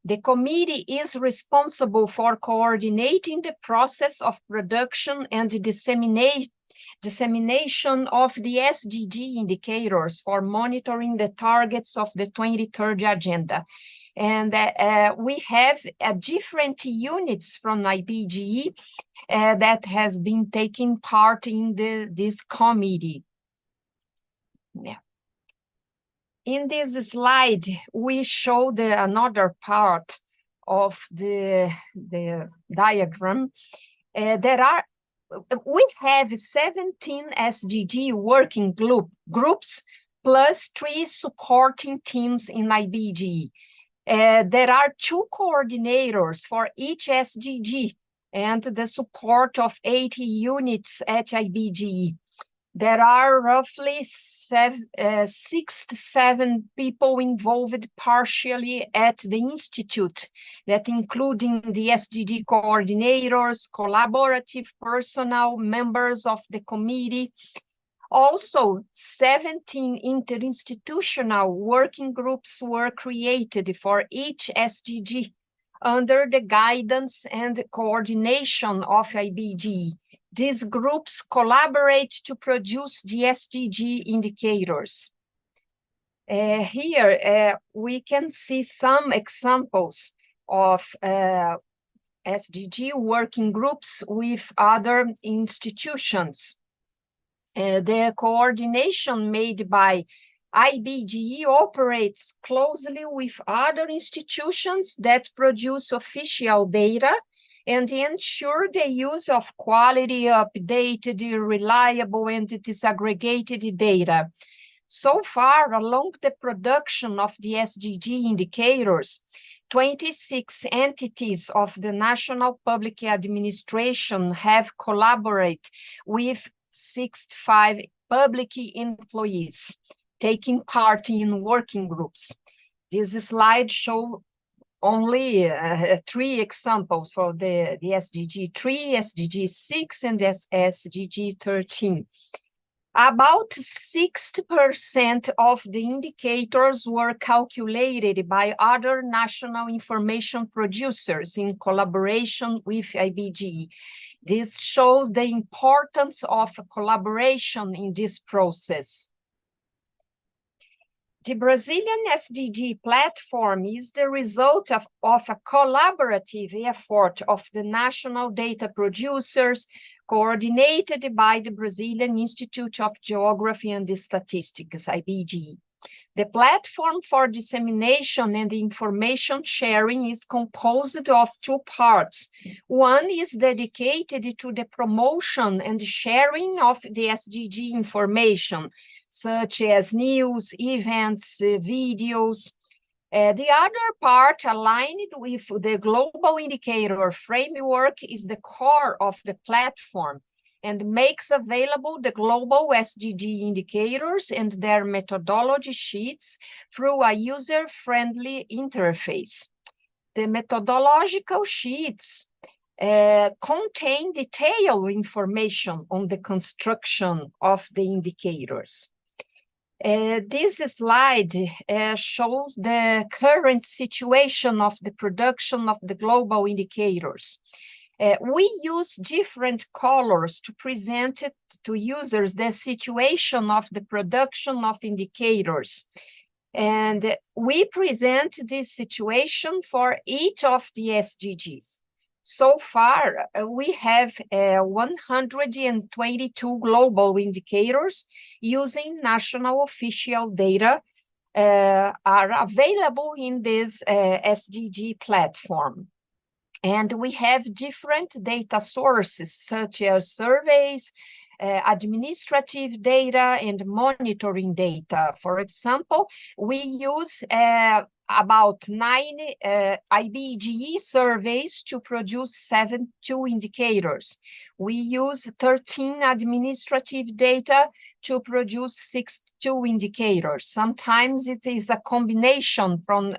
The committee is responsible for coordinating the process of production and dissemination of the SDG indicators for monitoring the targets of the 2030 Agenda. And we have different units from IBGE that has been taking part in this committee. Yeah. In this slide, we show another part of the diagram. We have 17 SDG working groups plus 3 supporting teams in IBGE. There are 2 coordinators for each SDG and the support of 80 units at IBGE. There are roughly 6 to 7 people involved partially at the Institute, that including the SDG coordinators, collaborative personnel, members of the committee. Also, 17 interinstitutional working groups were created for each SDG under the guidance and coordination of IBGE. These groups collaborate to produce the SDG indicators. Here, we can see some examples of SDG working groups with other institutions. The coordination made by IBGE operates closely with other institutions that produce official data and ensure the use of quality, updated, reliable, and disaggregated data. So far, along the production of the SDG indicators, 26 entities of the National Public Administration have collaborated with 65 public employees taking part in working groups. This slide shows only 3 examples for the SDG 3, SDG 6, and SDG 13. About 60% of the indicators were calculated by other national information producers in collaboration with IBGE. This shows the importance of collaboration in this process. The Brazilian SDG platform is the result of a collaborative effort of the national data producers, coordinated by the Brazilian Institute of Geography and Statistics, IBGE. The platform for dissemination and information sharing is composed of 2 parts. One is dedicated to the promotion and sharing of the SDG information, such as news, events, videos. The other part, aligned with the global indicator framework, is the core of the platform and makes available the global SDG indicators and their methodology sheets through a user-friendly interface. The methodological sheets contain detailed information on the construction of the indicators. This slide shows the current situation of the production of the global indicators. We use different colors to present it to users the situation of the production of indicators. And we present this situation for each of the SDGs. So far, we have 122 global indicators using national official data, are available in this SDG platform. And we have different data sources, such as surveys, administrative data, and monitoring data. For example, we use about 9 IBGE surveys to produce 72 indicators. We use 13 administrative data to produce 62 indicators. Sometimes it is a combination from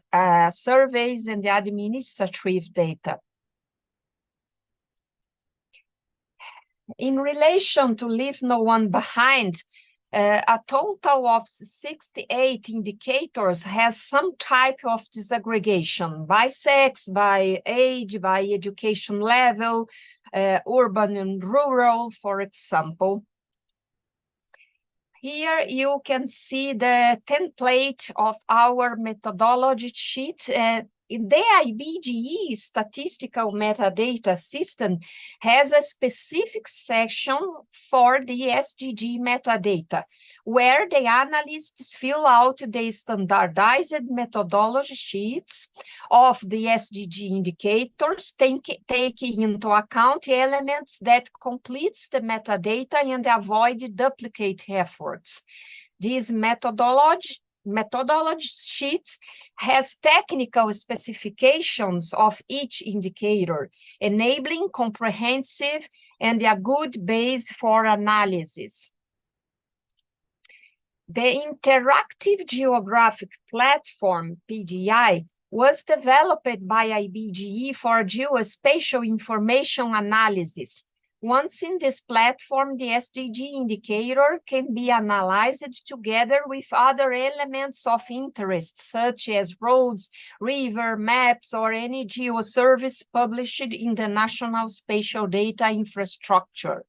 surveys and administrative data. In relation to Leave No One Behind, a total of 68 indicators has some type of disaggregation by sex, by age, by education level, urban and rural, for example. Here you can see the template of our methodology sheet. The IBGE statistical metadata system has a specific section for the SDG metadata, where the analysts fill out the standardized methodology sheets of the SDG indicators, taking into account elements that completes the metadata and avoid duplicate efforts. These methodology sheets has technical specifications of each indicator, enabling comprehensive and a good base for analysis. The Interactive Geographic Platform, PGI, was developed by IBGE for geospatial information analysis. Once in this platform, the SDG indicator can be analyzed together with other elements of interest, such as roads, river maps, or any geoservice published in the National Spatial Data Infrastructure.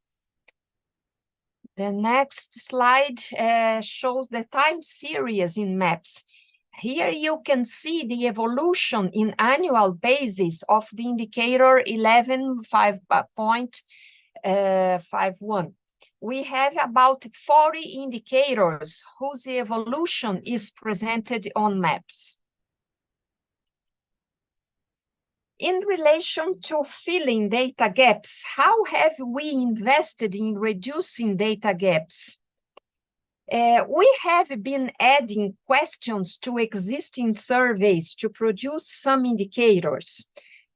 The next slide shows the time series in maps. Here you can see the evolution in annual basis of the indicator 11.5.51. We have about 40 indicators whose evolution is presented on maps. In relation to filling data gaps, how have we invested in reducing data gaps? We have been adding questions to existing surveys to produce some indicators,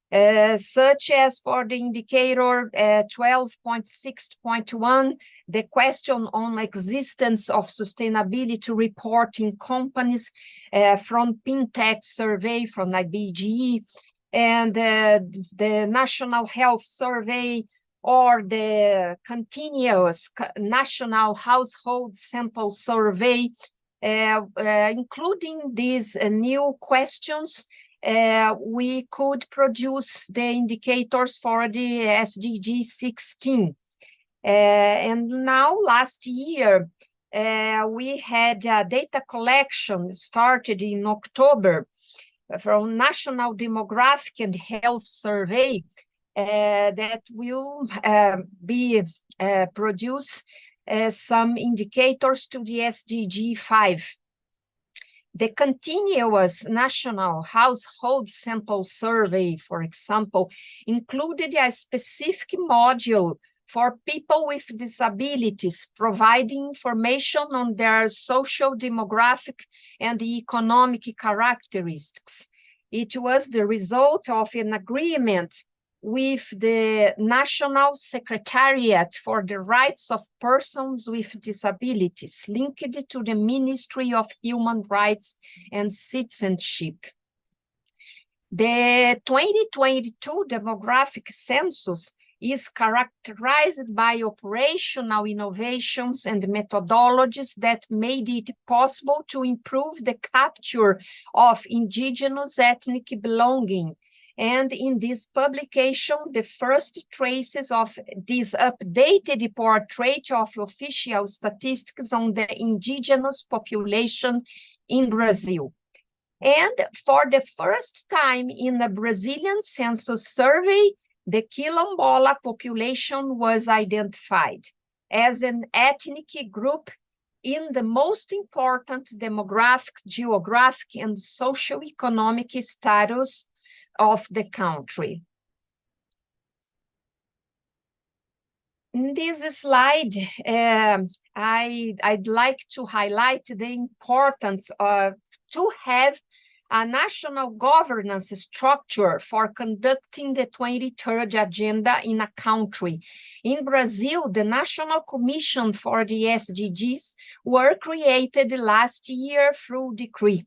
such as for the indicator 12.6.1, the question on existence of sustainability reporting companies from PINTEC survey from IBGE, and the National Health Survey, or the continuous National Household Sample Survey. Including these new questions, we could produce the indicators for the SDG 16. And now, last year, we had data collection started in October from National Demographic and Health Survey that will produce some indicators to the SDG 5. The continuous National Household Sample Survey, for example, included a specific module for people with disabilities, providing information on their social, demographic, and economic characteristics. It was the result of an agreement with the National Secretariat for the Rights of Persons with Disabilities, linked to the Ministry of Human Rights and Citizenship. The 2022 demographic census is characterized by operational innovations and methodologies that made it possible to improve the capture of indigenous ethnic belonging. And in this publication, the first traces of this updated portrait of official statistics on the indigenous population in Brazil. And for the first time in the Brazilian census survey, the Quilombola population was identified as an ethnic group in the most important demographic, geographic, and socio-economic status of the country. In this slide, I'd like to highlight the importance of to have a national governance structure for conducting the 2030 agenda in a country. In Brazil, the National Commission for the SDGs were created last year through decree.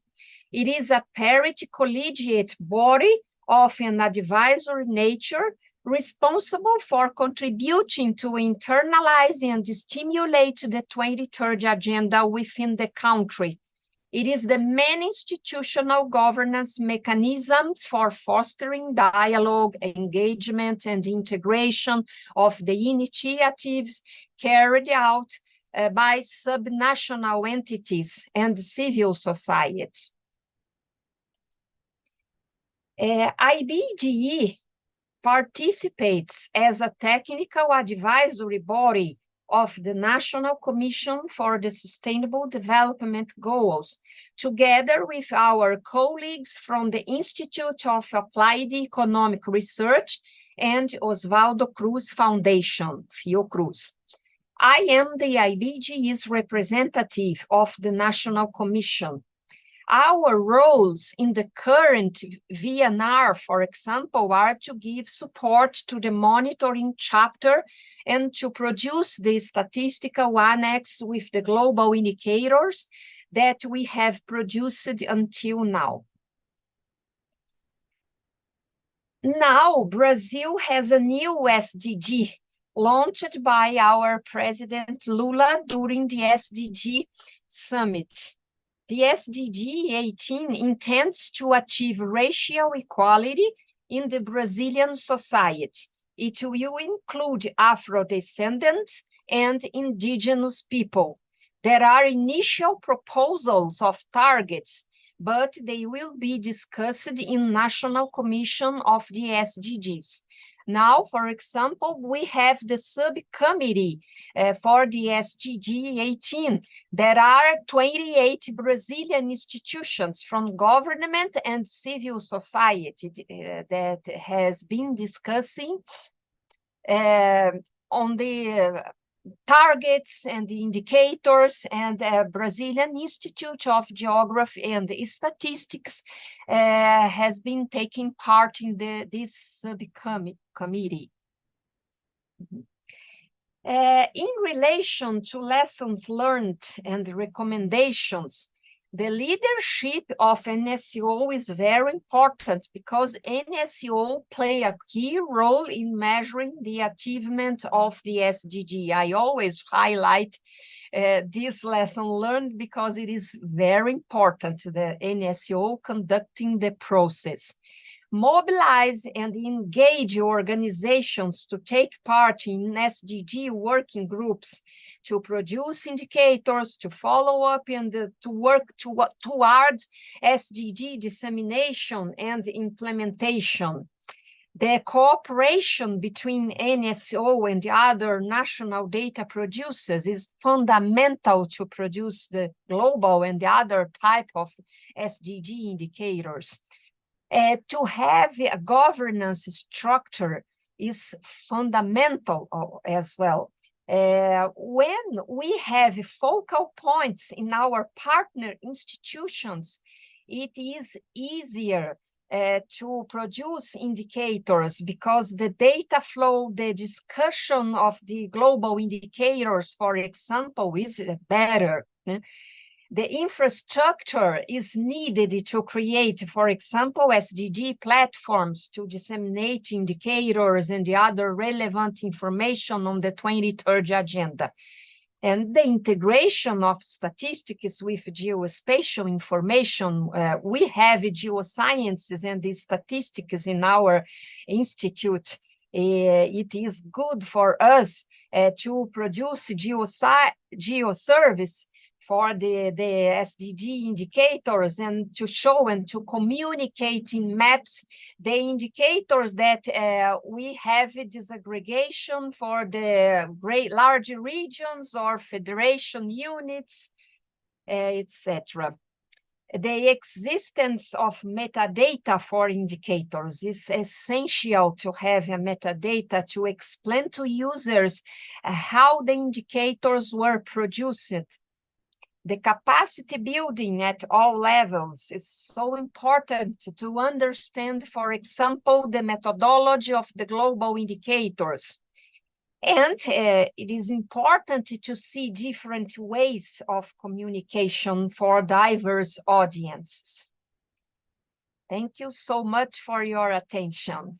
It is a parity collegiate body of an advisory nature responsible for contributing to internalize and stimulate the 2030 agenda within the country. It is the main institutional governance mechanism for fostering dialogue, engagement, and integration of the initiatives carried out by subnational entities and civil society. IBGE participates as a technical advisory body of the National Commission for the Sustainable Development Goals, together with our colleagues from the Institute of Applied Economic Research and Oswaldo Cruz Foundation, Fiocruz. I am the IBGE's representative of the National Commission. Our roles in the current VNR, for example, are to give support to the monitoring chapter and to produce the statistical annex with the global indicators that we have produced until now. Now, Brazil has a new SDG launched by our President Lula during the SDG Summit. The SDG 18 intends to achieve racial equality in the Brazilian society. It will include Afro-descendants and indigenous people. There are initial proposals of targets, but they will be discussed in National Commission of the SDGs. Now, for example, we have the subcommittee for the SDG 18. There are 28 Brazilian institutions from government and civil society that has been discussing on the targets and the indicators, and the Brazilian Institute of Geography and Statistics has been taking part in this subcommittee. In relation to lessons learned and recommendations, the leadership of NSO is very important because NSO play a key role in measuring the achievement of the SDG. I always highlight this lesson learned because it is very important, the NSO conducting the process. Mobilize and engage organizations to take part in SDG working groups, to produce indicators, to follow up, and to work towards SDG dissemination and implementation. The cooperation between NSO and the other national data producers is fundamental to produce the global and the other type of SDG indicators. To have a governance structure is fundamental as well. When we have focal points in our partner institutions, it is easier to produce indicators because the data flow, the discussion of the global indicators, for example, is better. The infrastructure is needed to create, for example, SDG platforms to disseminate indicators and the other relevant information on the 2030 agenda. And the integration of statistics with geospatial information, we have geosciences and the statistics in our institute. It is good for us to produce geoservice for the SDG indicators and to show and to communicate in maps the indicators that we have a disaggregation for the large regions or federation units, etc. The existence of metadata for indicators is essential to have a metadata to explain to users how the indicators were produced. The capacity building at all levels is so important to understand, for example, the methodology of the global indicators. And it is important to see different ways of communication for diverse audiences. Thank you so much for your attention.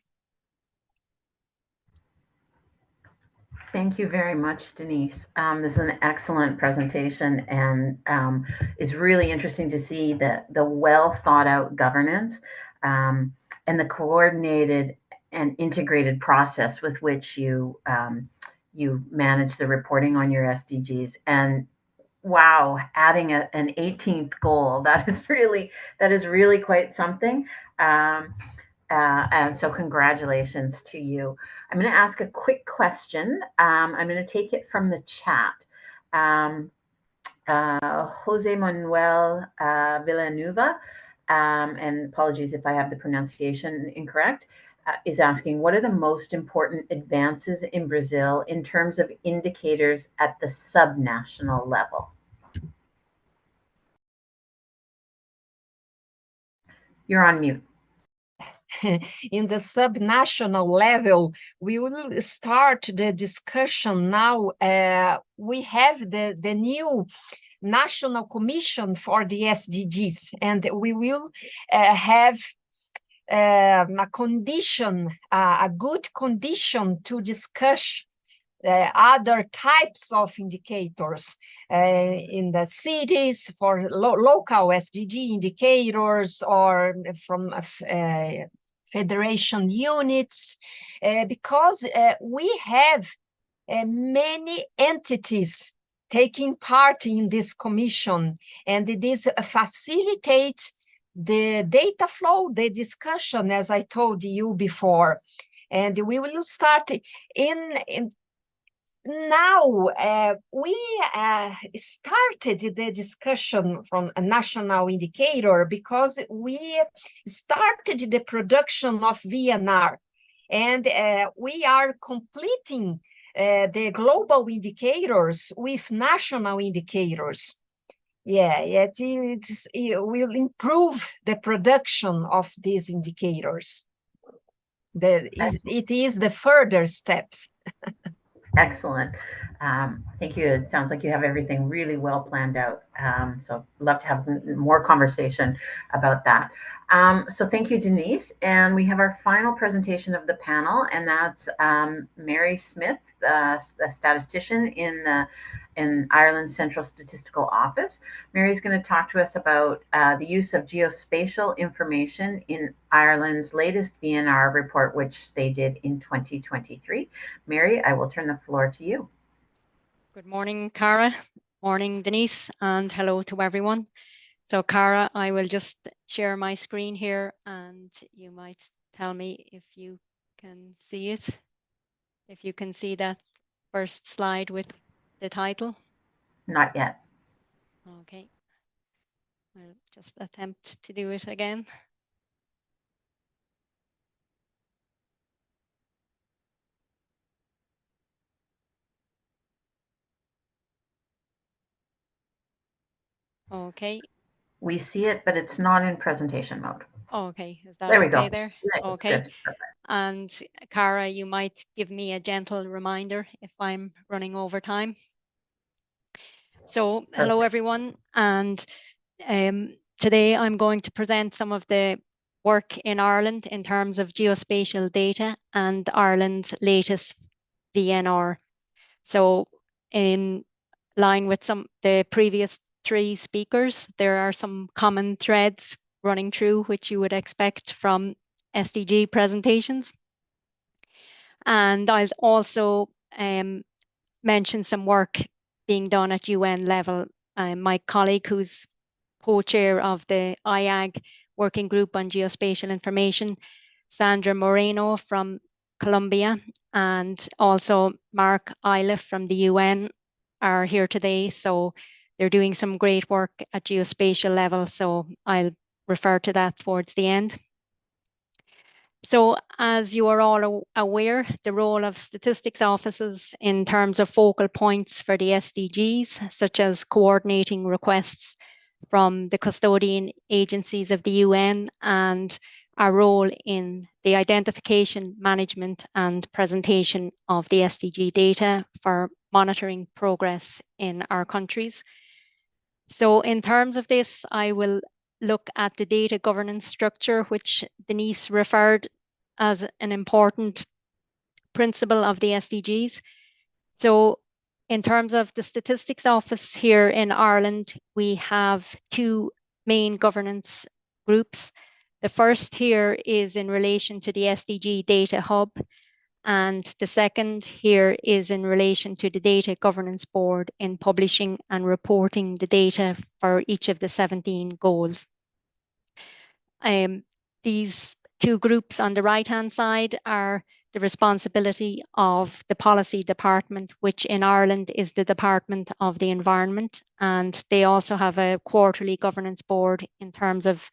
Thank you very much, Denise. This is an excellent presentation, and it's really interesting to see the well thought out governance and the coordinated and integrated process with which you manage the reporting on your SDGs. And wow, adding an 18th goal, that is really quite something. And so congratulations to you. I'm going to ask a quick question. I'm going to take it from the chat. Jose Manuel Villanueva, and apologies if I have the pronunciation incorrect, is asking, what are the most important advances in Brazil in terms of indicators at the subnational level? You're on mute. In the subnational level, we will start the discussion now. We have the new National Commission for the SDGs, and we will have a condition, a good condition to discuss other types of indicators in the cities for local SDG indicators or from federation units, because we have many entities taking part in this commission, and this facilitates the data flow, the discussion, as I told you before. And we will start now. We started the discussion from a national indicator because we started the production of VNR, and we are completing the global indicators with national indicators. Yeah, it will improve the production of these indicators. It is the further steps. Excellent. Thank you. It sounds like you have everything really well planned out. So love to have more conversation about that. So thank you, Denise. And we have our final presentation of the panel, and that's Mary Smith, a statistician in Ireland's Central Statistical Office. Mary's going to talk to us about the use of geospatial information in Ireland's latest VNR report, which they did in 2023. Mary, I will turn the floor to you. Good morning, Cara. Morning, Denise, and hello to everyone. So, Cara, I will just share my screen here, and you might tell me if you can see it. If you can see that first slide with the title. Not yet. Okay. I'll just attempt to do it again. Okay. We see it, but it's not in presentation mode. Okay, is that there we okay go. there? Yeah, okay. And Cara, you might give me a gentle reminder if I'm running over time. So, hello everyone, and today I'm going to present some of the work in Ireland in terms of geospatial data and Ireland's latest VNR. So, in line with the previous three speakers, there are some common threads running through which you would expect from SDG presentations. And I'll also mention some work being done at UN level my colleague who's co-chair of the IAG Working Group on Geospatial Information, Sandra Moreno from Colombia, and also Mark Iliff from the UN are here today. So they're doing some great work at geospatial level. So I'll refer to that towards the end. So as you are all aware, the role of statistics offices in terms of focal points for the SDGs, such as coordinating requests from the custodian agencies of the UN, and our role in the identification, management, and presentation of the SDG data for monitoring progress in our countries. So in terms of this, I will look at the data governance structure, which Denise referred as an important principle of the SDGs. So in terms of the Statistics Office here in Ireland, we have two main governance groups. The first here is in relation to the SDG Data Hub, and the second here is in relation to the Data Governance Board in publishing and reporting the data for each of the 17 goals. These two groups on the right-hand side are the responsibility of the policy department, which in Ireland is the Department of the Environment. And they also have a quarterly governance board in terms of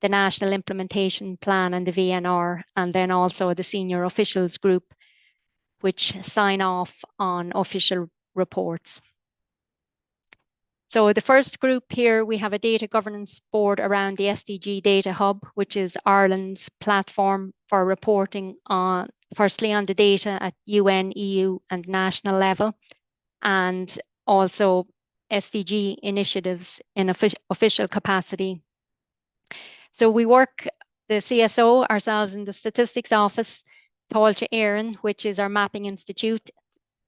the National Implementation Plan and the VNR, and then also the Senior Officials Group, which sign off on official reports. So the first group here, we have a data governance board around the SDG Data Hub, which is Ireland's platform for reporting on, firstly on the data at UN, EU and national level, and also SDG initiatives in official capacity. So we work, the CSO, ourselves in the Statistics Office, Táilte Éireann, which is our mapping institute,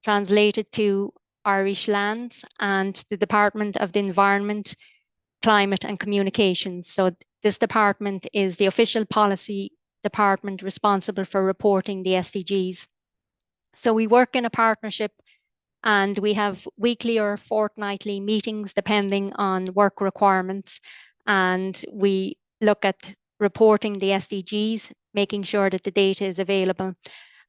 translated to Irish Lands, and the Department of the Environment, Climate and Communications. So this department is the official policy department responsible for reporting the SDGs. So we work in a partnership, and we have weekly or fortnightly meetings depending on work requirements, and we look at reporting the SDGs, making sure that the data is available.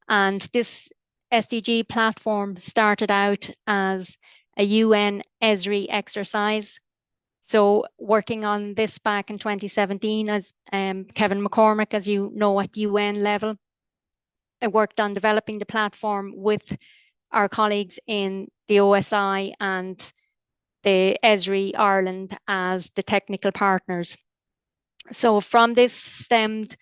And this SDG platform started out as a UN ESRI exercise. So working on this back in 2017 as Kevin McCormick, as you know, at UN level, I worked on developing the platform with our colleagues in the OSI and the ESRI Ireland as the technical partners. So from this stemmed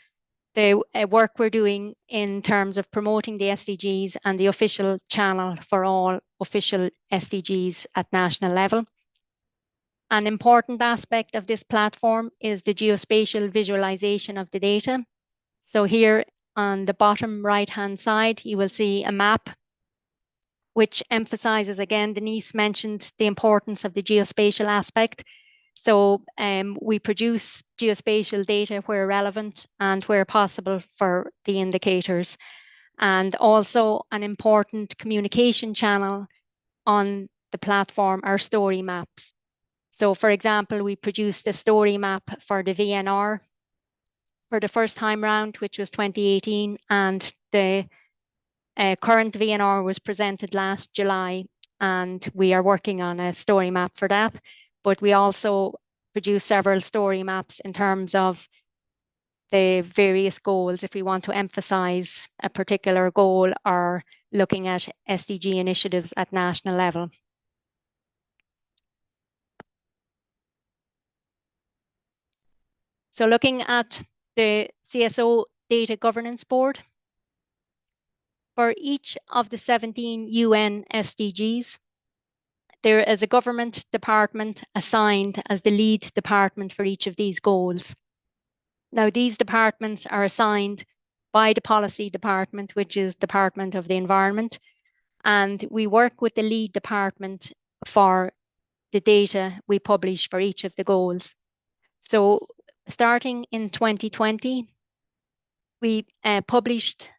the work we're doing in terms of promoting the SDGs and the official channel for all official SDGs at national level. An important aspect of this platform is the geospatial visualization of the data. So here on the bottom right-hand side, you will see a map which emphasizes, again, Denise mentioned the importance of the geospatial aspect. So we produce geospatial data where relevant and where possible for the indicators. And also an important communication channel on the platform are story maps. So for example, we produced a story map for the VNR for the first time round, which was 2018, and the current VNR was presented last July, and we are working on a story map for that. But we also produce several story maps in terms of the various goals, if we want to emphasize a particular goal or looking at SDG initiatives at national level. So looking at the CSO Data Governance Board, for each of the 17 UN SDGs, there is a government department assigned as the lead department for each of these goals. Now, these departments are assigned by the policy department, which is Department of the Environment, and we work with the lead department for the data we publish for each of the goals. So starting in 2020, we published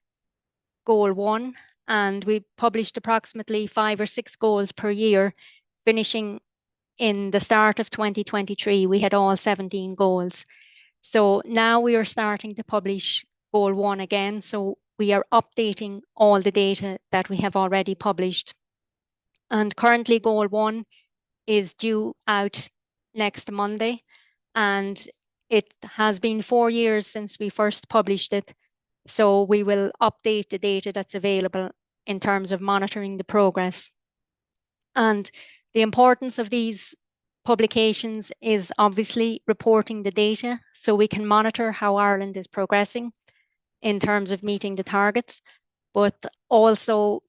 Goal 1, and we published approximately 5 or 6 goals per year, finishing in the start of 2023, we had all 17 goals. So now we are starting to publish goal 1 again. So we are updating all the data that we have already published. And currently goal 1 is due out next Monday. And it has been 4 years since we first published it. So we will update the data that's available in terms of monitoring the progress. And the importance of these publications is obviously reporting the data so we can monitor how Ireland is progressing in terms of meeting the targets, but also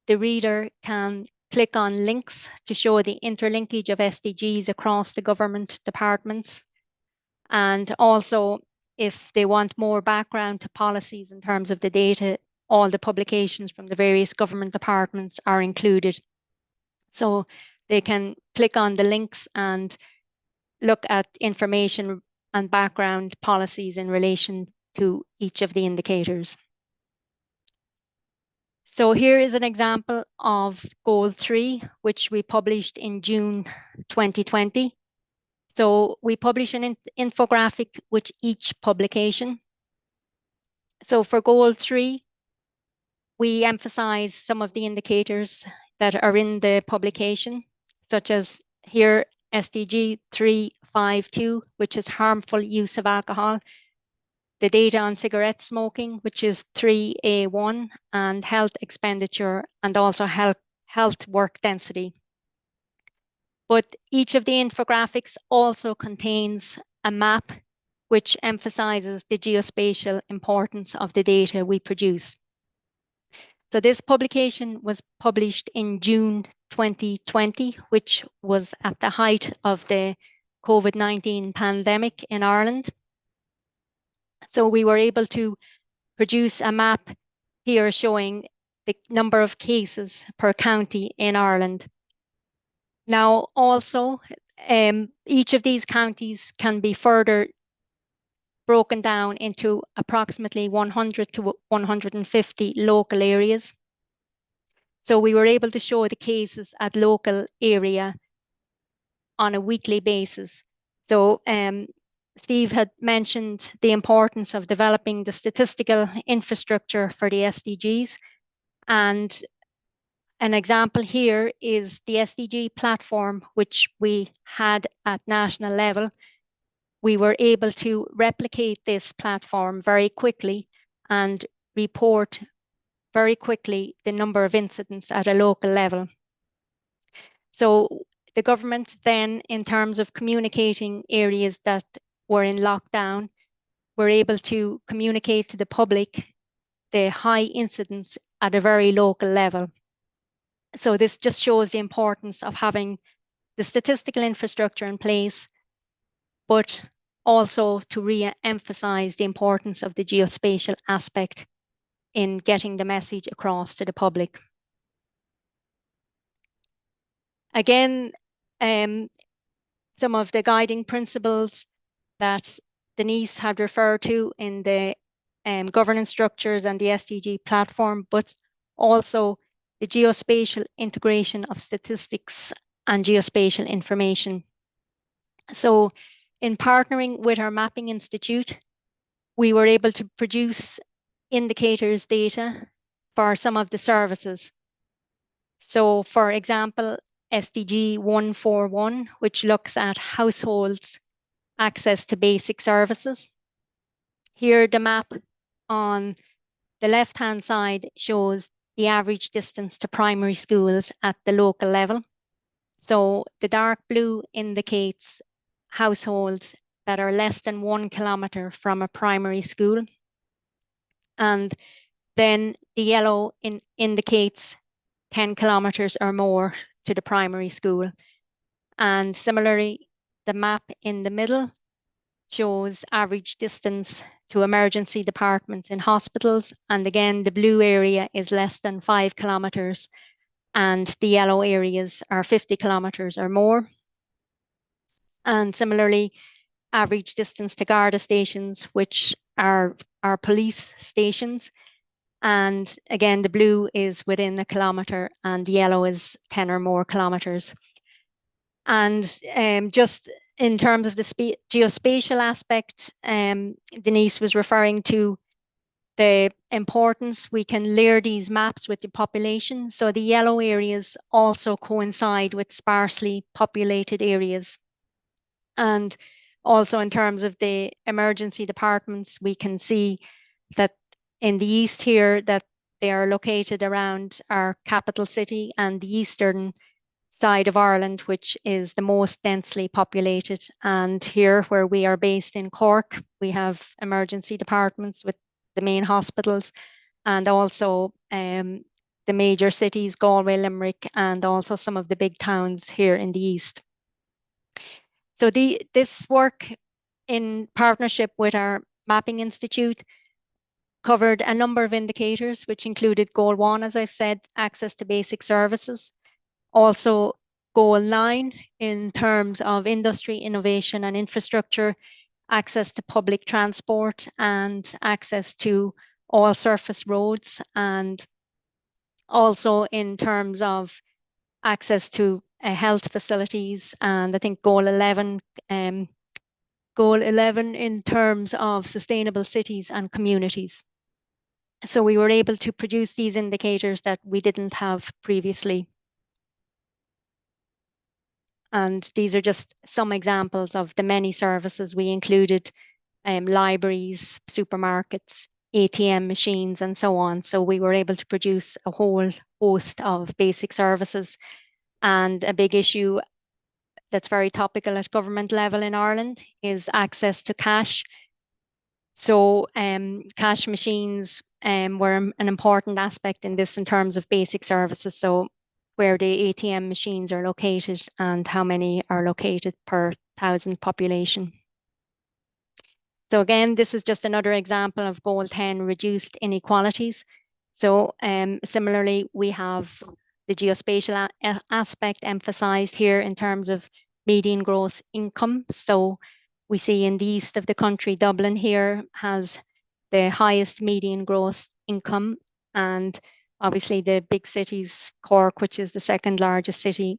the reader can click on links to show the interlinkage of SDGs across the government departments. And also, if they want more background to policies in terms of the data, all the publications from the various government departments are included. So they can click on the links and look at information and background policies in relation to each of the indicators. So here is an example of goal 3, which we published in June 2020. So we publish an infographic with each publication. So for goal 3, we emphasize some of the indicators that are in the publication, such as here SDG 352, which is harmful use of alcohol, the data on cigarette smoking, which is 3A1, and health expenditure, and also health work density. But each of the infographics also contains a map which emphasizes the geospatial importance of the data we produce. So this publication was published in June 2020, which was at the height of the COVID-19 pandemic in Ireland. So we were able to produce a map here showing the number of cases per county in Ireland. Now, also, each of these counties can be further broken down into approximately 100 to 150 local areas. So we were able to show the cases at local area on a weekly basis. So Steve had mentioned the importance of developing the statistical infrastructure for the SDGs. And an example here is the SDG platform, which we had at national level. We were able to replicate this platform very quickly and report very quickly the number of incidents at a local level. So the government then, in terms of communicating areas that were in lockdown, were able to communicate to the public the high incidence at a very local level. So this just shows the importance of having the statistical infrastructure in place, but also to re-emphasize the importance of the geospatial aspect in getting the message across to the public. Again, some of the guiding principles that Denise had referred to in the governance structures and the SDG platform, but also the geospatial integration of statistics and geospatial information. So in partnering with our Mapping Institute, we were able to produce indicators data for some of the services. So for example, SDG 141, which looks at households' access to basic services. Here, the map on the left-hand side shows the average distance to primary schools at the local level. So the dark blue indicates households that are less than 1 kilometre from a primary school. And then the yellow indicates 10 kilometres or more to the primary school. And similarly, the map in the middle shows average distance to emergency departments in hospitals. And again, the blue area is less than 5 kilometres and the yellow areas are 50 kilometres or more. And similarly, average distance to Garda stations, which are our police stations. And again, the blue is within a kilometre and the yellow is 10 or more kilometres. And just in terms of the geospatial aspect, Denise was referring to the importance. We can layer these maps with the population. So the yellow areas also coincide with sparsely populated areas. And also in terms of the emergency departments, we can see that in the east here that they are located around our capital city and the eastern side of Ireland, which is the most densely populated. And here where we are based in Cork, we have emergency departments with the main hospitals, and also the major cities, Galway, Limerick, and also some of the big towns here in the east. So this work in partnership with our Mapping Institute covered a number of indicators, which included Goal 1, as I've said, access to basic services. Also Goal 9 in terms of industry, innovation and infrastructure, access to public transport and access to all surface roads, and also in terms of access to health facilities, and I think Goal 11 in terms of sustainable cities and communities. So we were able to produce these indicators that we didn't have previously. And these are just some examples of the many services we included, libraries, supermarkets, ATM machines, and so on. So we were able to produce a whole host of basic services. And a big issue that's very topical at government level in Ireland is access to cash. So cash machines were an important aspect in this in terms of basic services. So where the ATM machines are located and how many are located per 1,000 population. So again, this is just another example of Goal 10, reduced inequalities. So similarly, we have the geospatial aspect emphasized here in terms of median gross income. So we see in the east of the country, Dublin here has the highest median gross income, and obviously the big cities, Cork, which is the second largest city,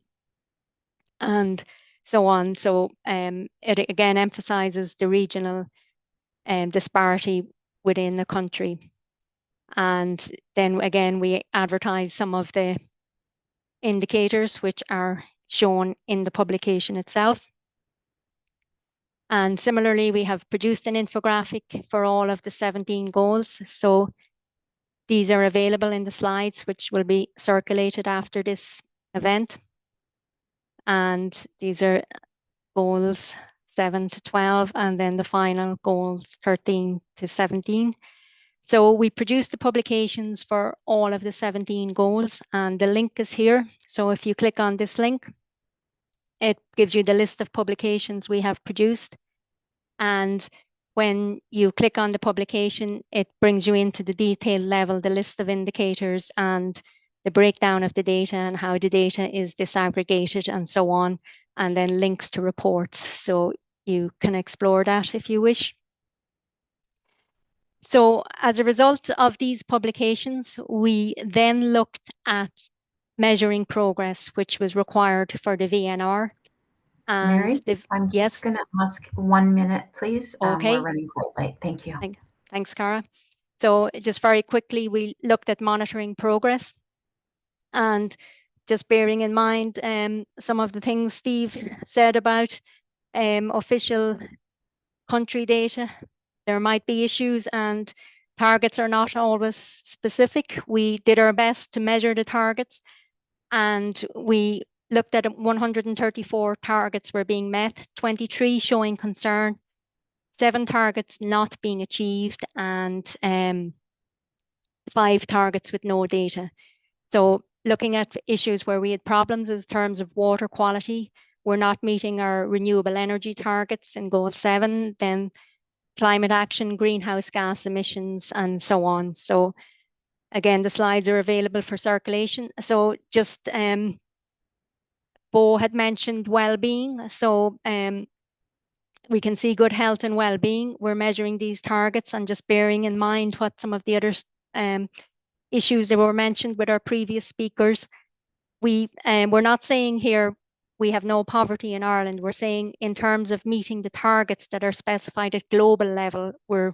and so on. So it again emphasizes the regional disparity within the country. And then again, we advertise some of the indicators which are shown in the publication itself. And similarly, we have produced an infographic for all of the 17 goals. So these are available in the slides, which will be circulated after this event. And these are goals 7 to 12, and then the final goals 13 to 17. So we produced the publications for all of the 17 goals, and the link is here. So if you click on this link, it gives you the list of publications we have produced. And when you click on the publication, it brings you into the detailed level, the list of indicators and the breakdown of the data and how the data is disaggregated and so on, and then links to reports. So you can explore that if you wish. So as a result of these publications, we then looked at measuring progress, which was required for the VNR. And Mary, I'm just going to ask 1 minute, please. Okay. We're running quite late. Thank you. Thanks, Cara. So just very quickly, we looked at monitoring progress, and just bearing in mind some of the things Steve said about official country data. There might be issues and targets are not always specific. We did our best to measure the targets, and we looked at 134 targets were being met, 23 showing concern, 7 targets not being achieved, and 5 targets with no data. So looking at issues where we had problems in terms of water quality, we're not meeting our renewable energy targets in Goal 7, then climate action, greenhouse gas emissions, and so on. So again, the slides are available for circulation. So just Bo had mentioned well-being. So we can see good health and well-being. We're measuring these targets and just bearing in mind what some of the other issues that were mentioned with our previous speakers. We're not saying here we have no poverty in Ireland. We're saying in terms of meeting the targets that are specified at global level, we're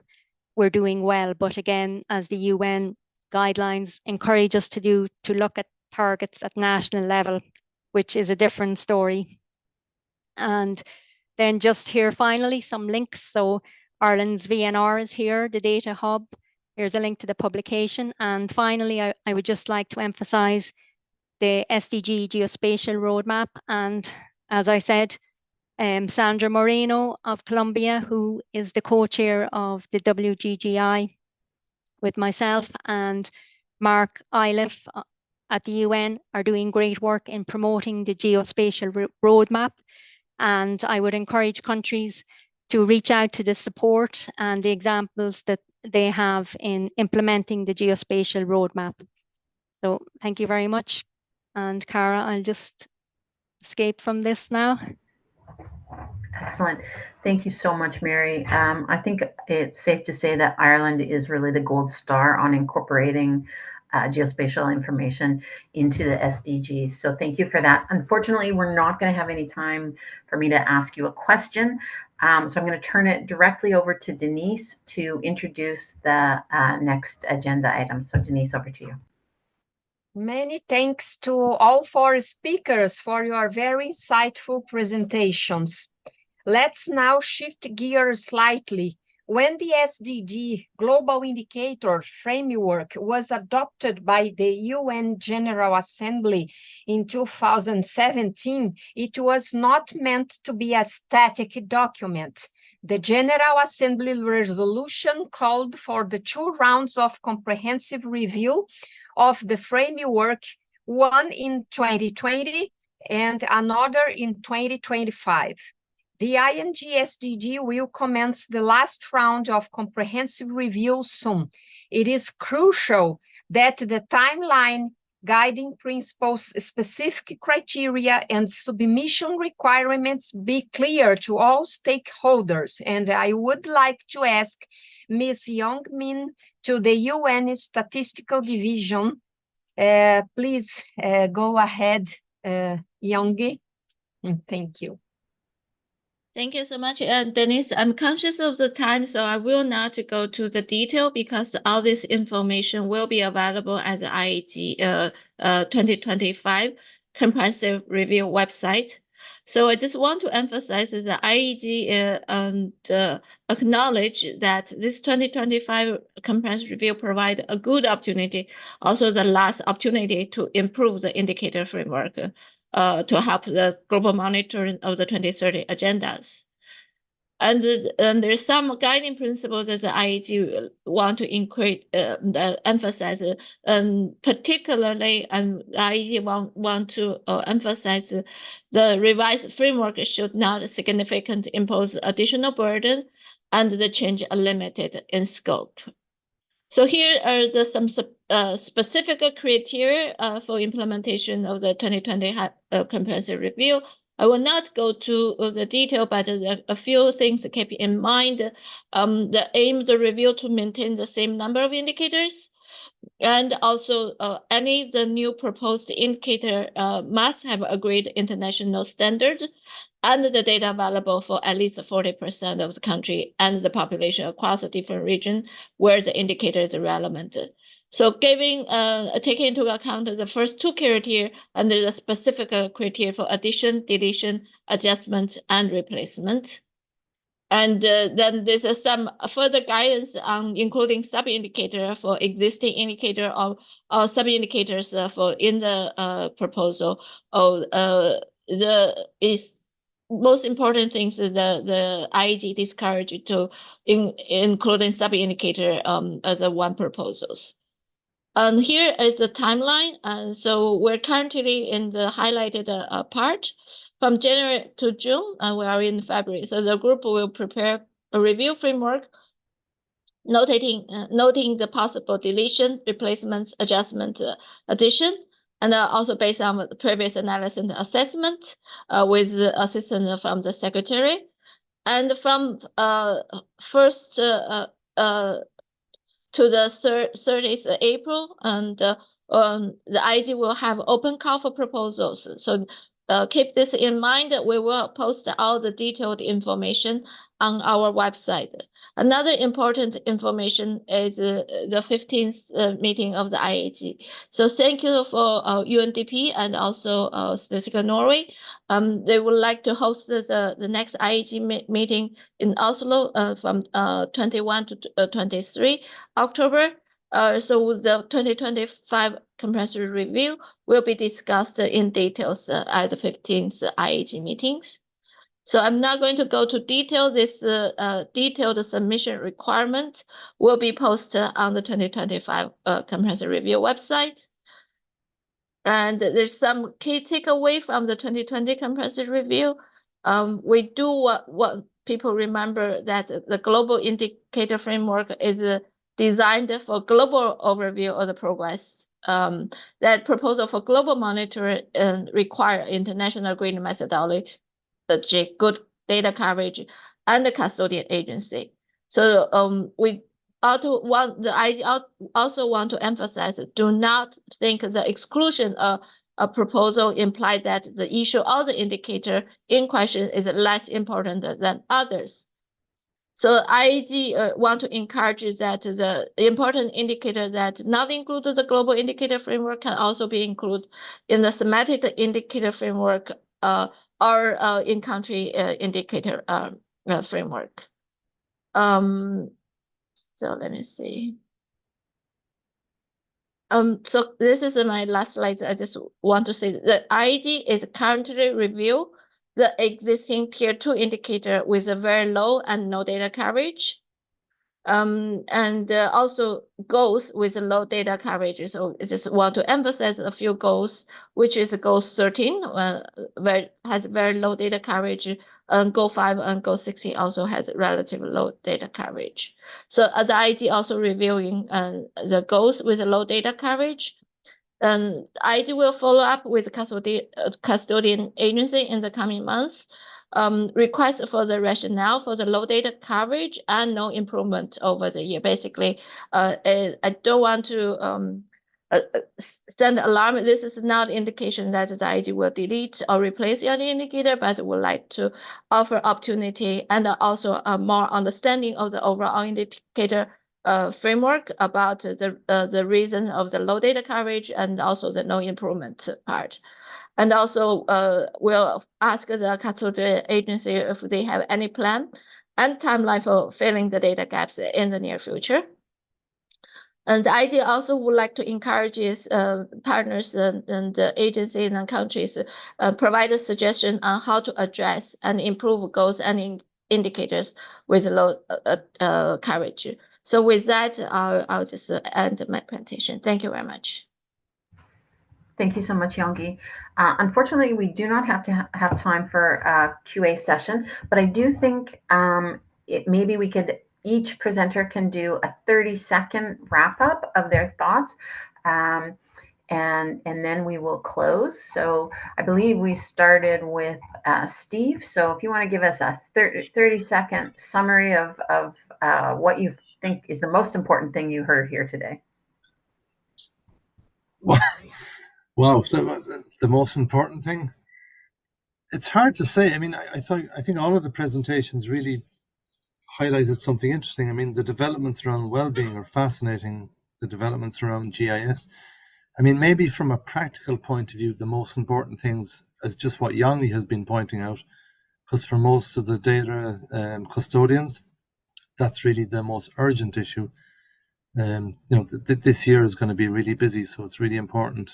doing well. But again, as the UN guidelines encourage us to look at targets at national level, which is a different story. And then just here finally, some links. So Ireland's VNR is here, the data hub. Here's a link to the publication. And finally, I would just like to emphasize the SDG Geospatial Roadmap. And as I said, Sandra Moreno of Colombia, who is the co-chair of the WGGI, with myself and Mark Iliff at the UN, are doing great work in promoting the Geospatial Roadmap. And I would encourage countries to reach out to the support and the examples that they have in implementing the Geospatial Roadmap. So thank you very much. And Cara, I'll just escape from this now. Excellent. Thank you so much, Mary. I think it's safe to say that Ireland is really the gold star on incorporating geospatial information into the SDGs. So thank you for that. Unfortunately, we're not going to have any time for me to ask you a question. So I'm going to turn it directly over to Denise to introduce the next agenda item. So Denise, over to you. Many thanks to all four speakers for your very insightful presentations. Let's now shift gears slightly. When the SDG Global Indicator Framework was adopted by the UN General Assembly in 2017, it was not meant to be a static document. The General Assembly resolution called for the 2 rounds of comprehensive review of the framework, one in 2020 and another in 2025. The IAEG-SDG will commence the last round of comprehensive review soon. It is crucial that the timeline, guiding principles, specific criteria, and submission requirements be clear to all stakeholders. And I would like to ask Ms. Young-Min to the UN Statistical Division. Please go ahead, Youngie. Thank you. Thank you so much, Denise. I'm conscious of the time, so I will not go to the detail because all this information will be available at the IAEG 2025 Comprehensive Review website. So I just want to emphasize that the IAEG acknowledge that this 2025 Comprehensive Review provide a good opportunity, also the last opportunity to improve the indicator framework to help the global monitoring of the 2030 agendas. And there's some guiding principles that the IAEG want to emphasize, particularly, and the IAEG want to emphasize the revised framework should not significantly impose additional burden, and the change are limited in scope. So here are some specific criteria for implementation of the 2020 comprehensive review. I will not go to the detail, but a few things to keep in mind. The aim of the review to maintain the same number of indicators, and also any the new proposed indicator must have agreed international standards, and the data available for at least 40% of the country and the population across the different regions where the indicator is relevant. So taking into account the first 2 criteria under the specific criteria for addition, deletion, adjustment, and replacement. And then there's some further guidance on including sub-indicator for existing indicator or sub-indicators for in the proposal. Most important things is the IAEG discouraged to including sub-indicator as one proposals. And here is the timeline. And so we're currently in the highlighted part. From January to June, we are in February. So the group will prepare a review framework, noting the possible deletion, replacement, adjustment, addition, and also based on the previous analysis and assessment with assistance from the secretary. And from 1st to the 30th April, and the IAEG will have open call for proposals. So keep this in mind. We will post all the detailed information on our website. Another important information is the 15th meeting of the IAEG. So thank you for UNDP and also Statistical Norway. They would like to host the next IAEG meeting in Oslo from 21 to 23 October. So the 2025 comprehensive review will be discussed in details at the 15th IAEG meetings. So I'm not going to go to detail. This detailed submission requirement will be posted on the 2025 comprehensive review website. And there's some key takeaway from the 2020 comprehensive review. We do what people remember that the global indicator framework is designed for global overview of the progress. That proposal for global monitoring require international green methodology, good data coverage, and the custodian agency. So we also want to emphasize, do not think the exclusion of a proposal implies that the issue of the indicator in question is less important than others. So IAEG want to encourage that the important indicator that not included the global indicator framework can also be included in the thematic indicator framework or in-country indicator framework. So let me see. So this is my last slide. I just want to say that IAEG is currently reviewing the existing tier 2 indicator with a very low and no data coverage. And also goals with low data coverage. So I just want to emphasize a few goals, which is goal 13, has very low data coverage. Goal 5 and goal 16 also has relatively low data coverage. So the IAEG also reviewing the goals with low data coverage. IAEG will follow up with custodian agency in the coming months. Request for the rationale for the low data coverage and no improvement over the year. Basically, I don't want to send alarm. This is not indication that the IAEG will delete or replace any indicator, but would like to offer opportunity and also more understanding of the overall indicator framework about the reason of the low data coverage and also the no improvement part. And also we'll ask the custodian agency if they have any plan and timeline for filling the data gaps in the near future. And the IAEG also would like to encourage its partners and the agencies and countries provide a suggestion on how to address and improve goals and indicators with low coverage. So with that, I'll just end my presentation. Thank you very much. Thank you so much, Yonggi. Unfortunately, we do not have to have time for a QA session, but I do think maybe we could, each presenter can do a 30-second wrap up of their thoughts, and then we will close. So I believe we started with Steve. So if you want to give us a 30-second summary of what you think is the most important thing you heard here today. Wow, the most important thing? It's hard to say. I mean, I think all of the presentations really highlighted something interesting. I mean, the developments around well-being are fascinating. The developments around GIS. I mean, maybe from a practical point of view, the most important things is just what Yonggi has been pointing out, because for most of the data custodians, that's really the most urgent issue. This year is going to be really busy, so it's really important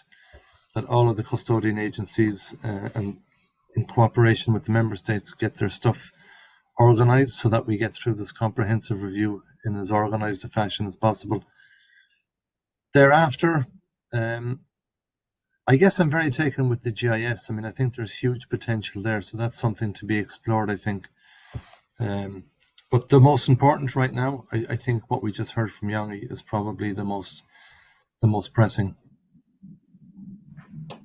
that all of the custodian agencies and in cooperation with the member states get their stuff organized so that we get through this comprehensive review in as organized a fashion as possible. Thereafter, I guess I'm very taken with the GIS. I mean, I think there's huge potential there, so that's something to be explored, I think. But the most important right now, I think what we just heard from Yonggi is probably the most pressing.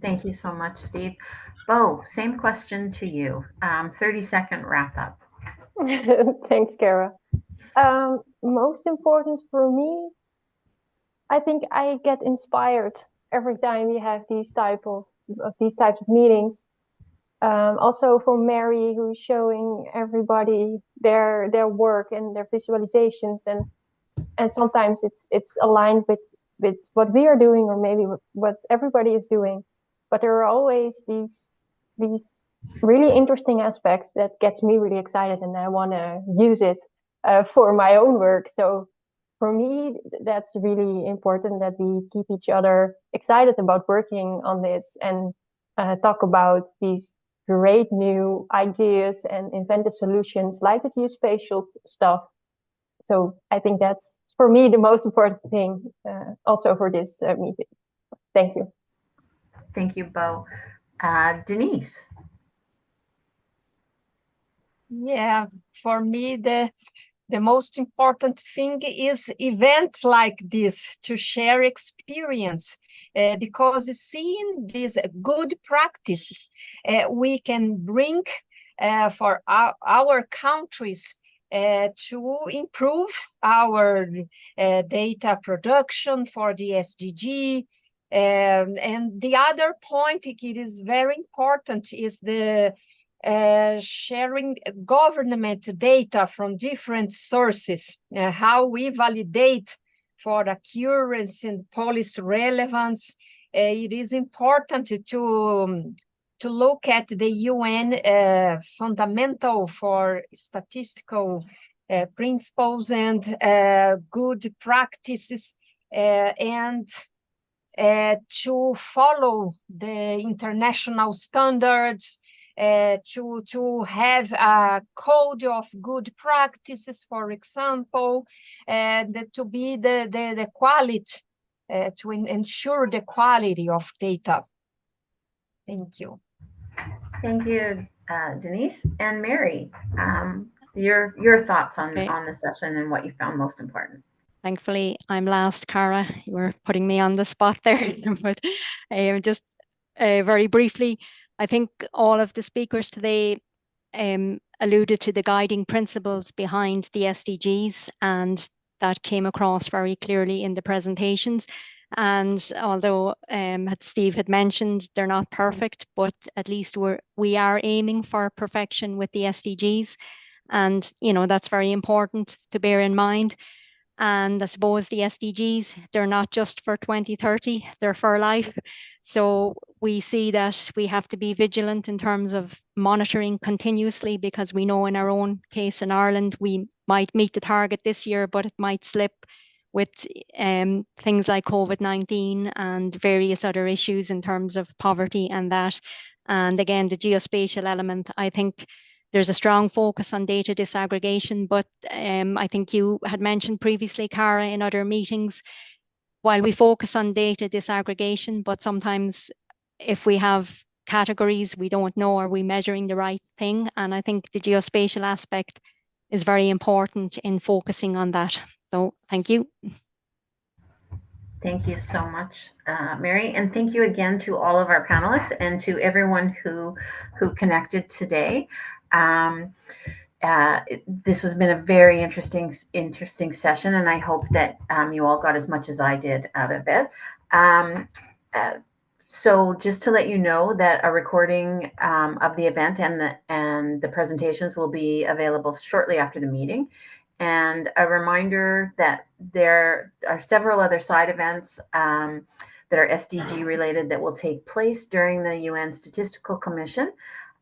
Thank you so much, Steve. Bo, same question to you. 30-second wrap up. Thanks, Kara. Most important for me, I think I get inspired every time we have these types of meetings. Also for Mary, who's showing everybody their work and their visualizations, and sometimes it's aligned with what we are doing, or maybe what everybody is doing, but there are always these really interesting aspects that gets me really excited, and I want to use it for my own work. So for me, that's really important, that we keep each other excited about working on this, and talk about these great new ideas and inventive solutions like the geospatial stuff. So I think that's, for me, the most important thing also for this meeting. Thank you. Thank you, Bo. Denise. Yeah, for me, the most important thing is events like this to share experience, because seeing these good practices we can bring for our countries to improve our data production for the SDG. And the other point, it is very important, is the sharing government data from different sources, how we validate for accuracy and policy relevance. It is important to look at the UN fundamental for statistical principles and good practices, and to follow the international standards, to have a code of good practices, for example, to be the quality, to ensure the quality of data. Thank you. Thank you, Denise. And Mary, your thoughts on the session and what you found most important. Thankfully, I'm last, Cara. You were putting me on the spot there. But just very briefly, I think all of the speakers today alluded to the guiding principles behind the SDGs, and that came across very clearly in the presentations. And although Steve had mentioned they're not perfect, but at least we are aiming for perfection with the SDGs. And, you know, that's very important to bear in mind. And I suppose the SDGs, they're not just for 2030, they're for life. So we see that we have to be vigilant in terms of monitoring continuously, because we know in our own case in Ireland, we might meet the target this year, but it might slip with things like COVID-19 and various other issues in terms of poverty and that. And again, the geospatial element, I think there's a strong focus on data disaggregation, but I think you had mentioned previously, Cara, in other meetings, while we focus on data disaggregation, but sometimes if we have categories, we don't know, are we measuring the right thing? And I think the geospatial aspect is very important in focusing on that. So thank you. Thank you so much, Mary, and thank you again to all of our panelists and to everyone who connected today. This has been a very interesting session, and I hope that you all got as much as I did out of it. So just to let you know that a recording of the event and the presentations will be available shortly after the meeting. And a reminder that there are several other side events that are SDG related that will take place during the UN Statistical Commission.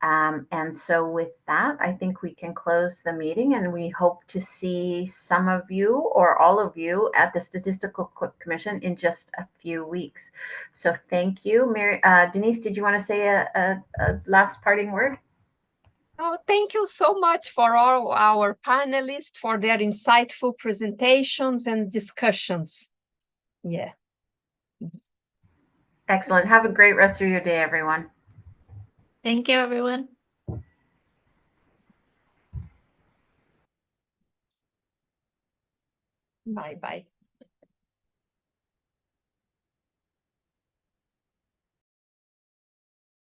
And so with that, I think we can close the meeting, and we hope to see some of you or all of you at the Statistical Commission in just a few weeks. So thank you. Mary, Denise, did you want to say a last parting word? Oh, thank you so much for all our panelists for their insightful presentations and discussions. Yeah. Excellent. Have a great rest of your day, everyone. Thank you, everyone. Bye-bye.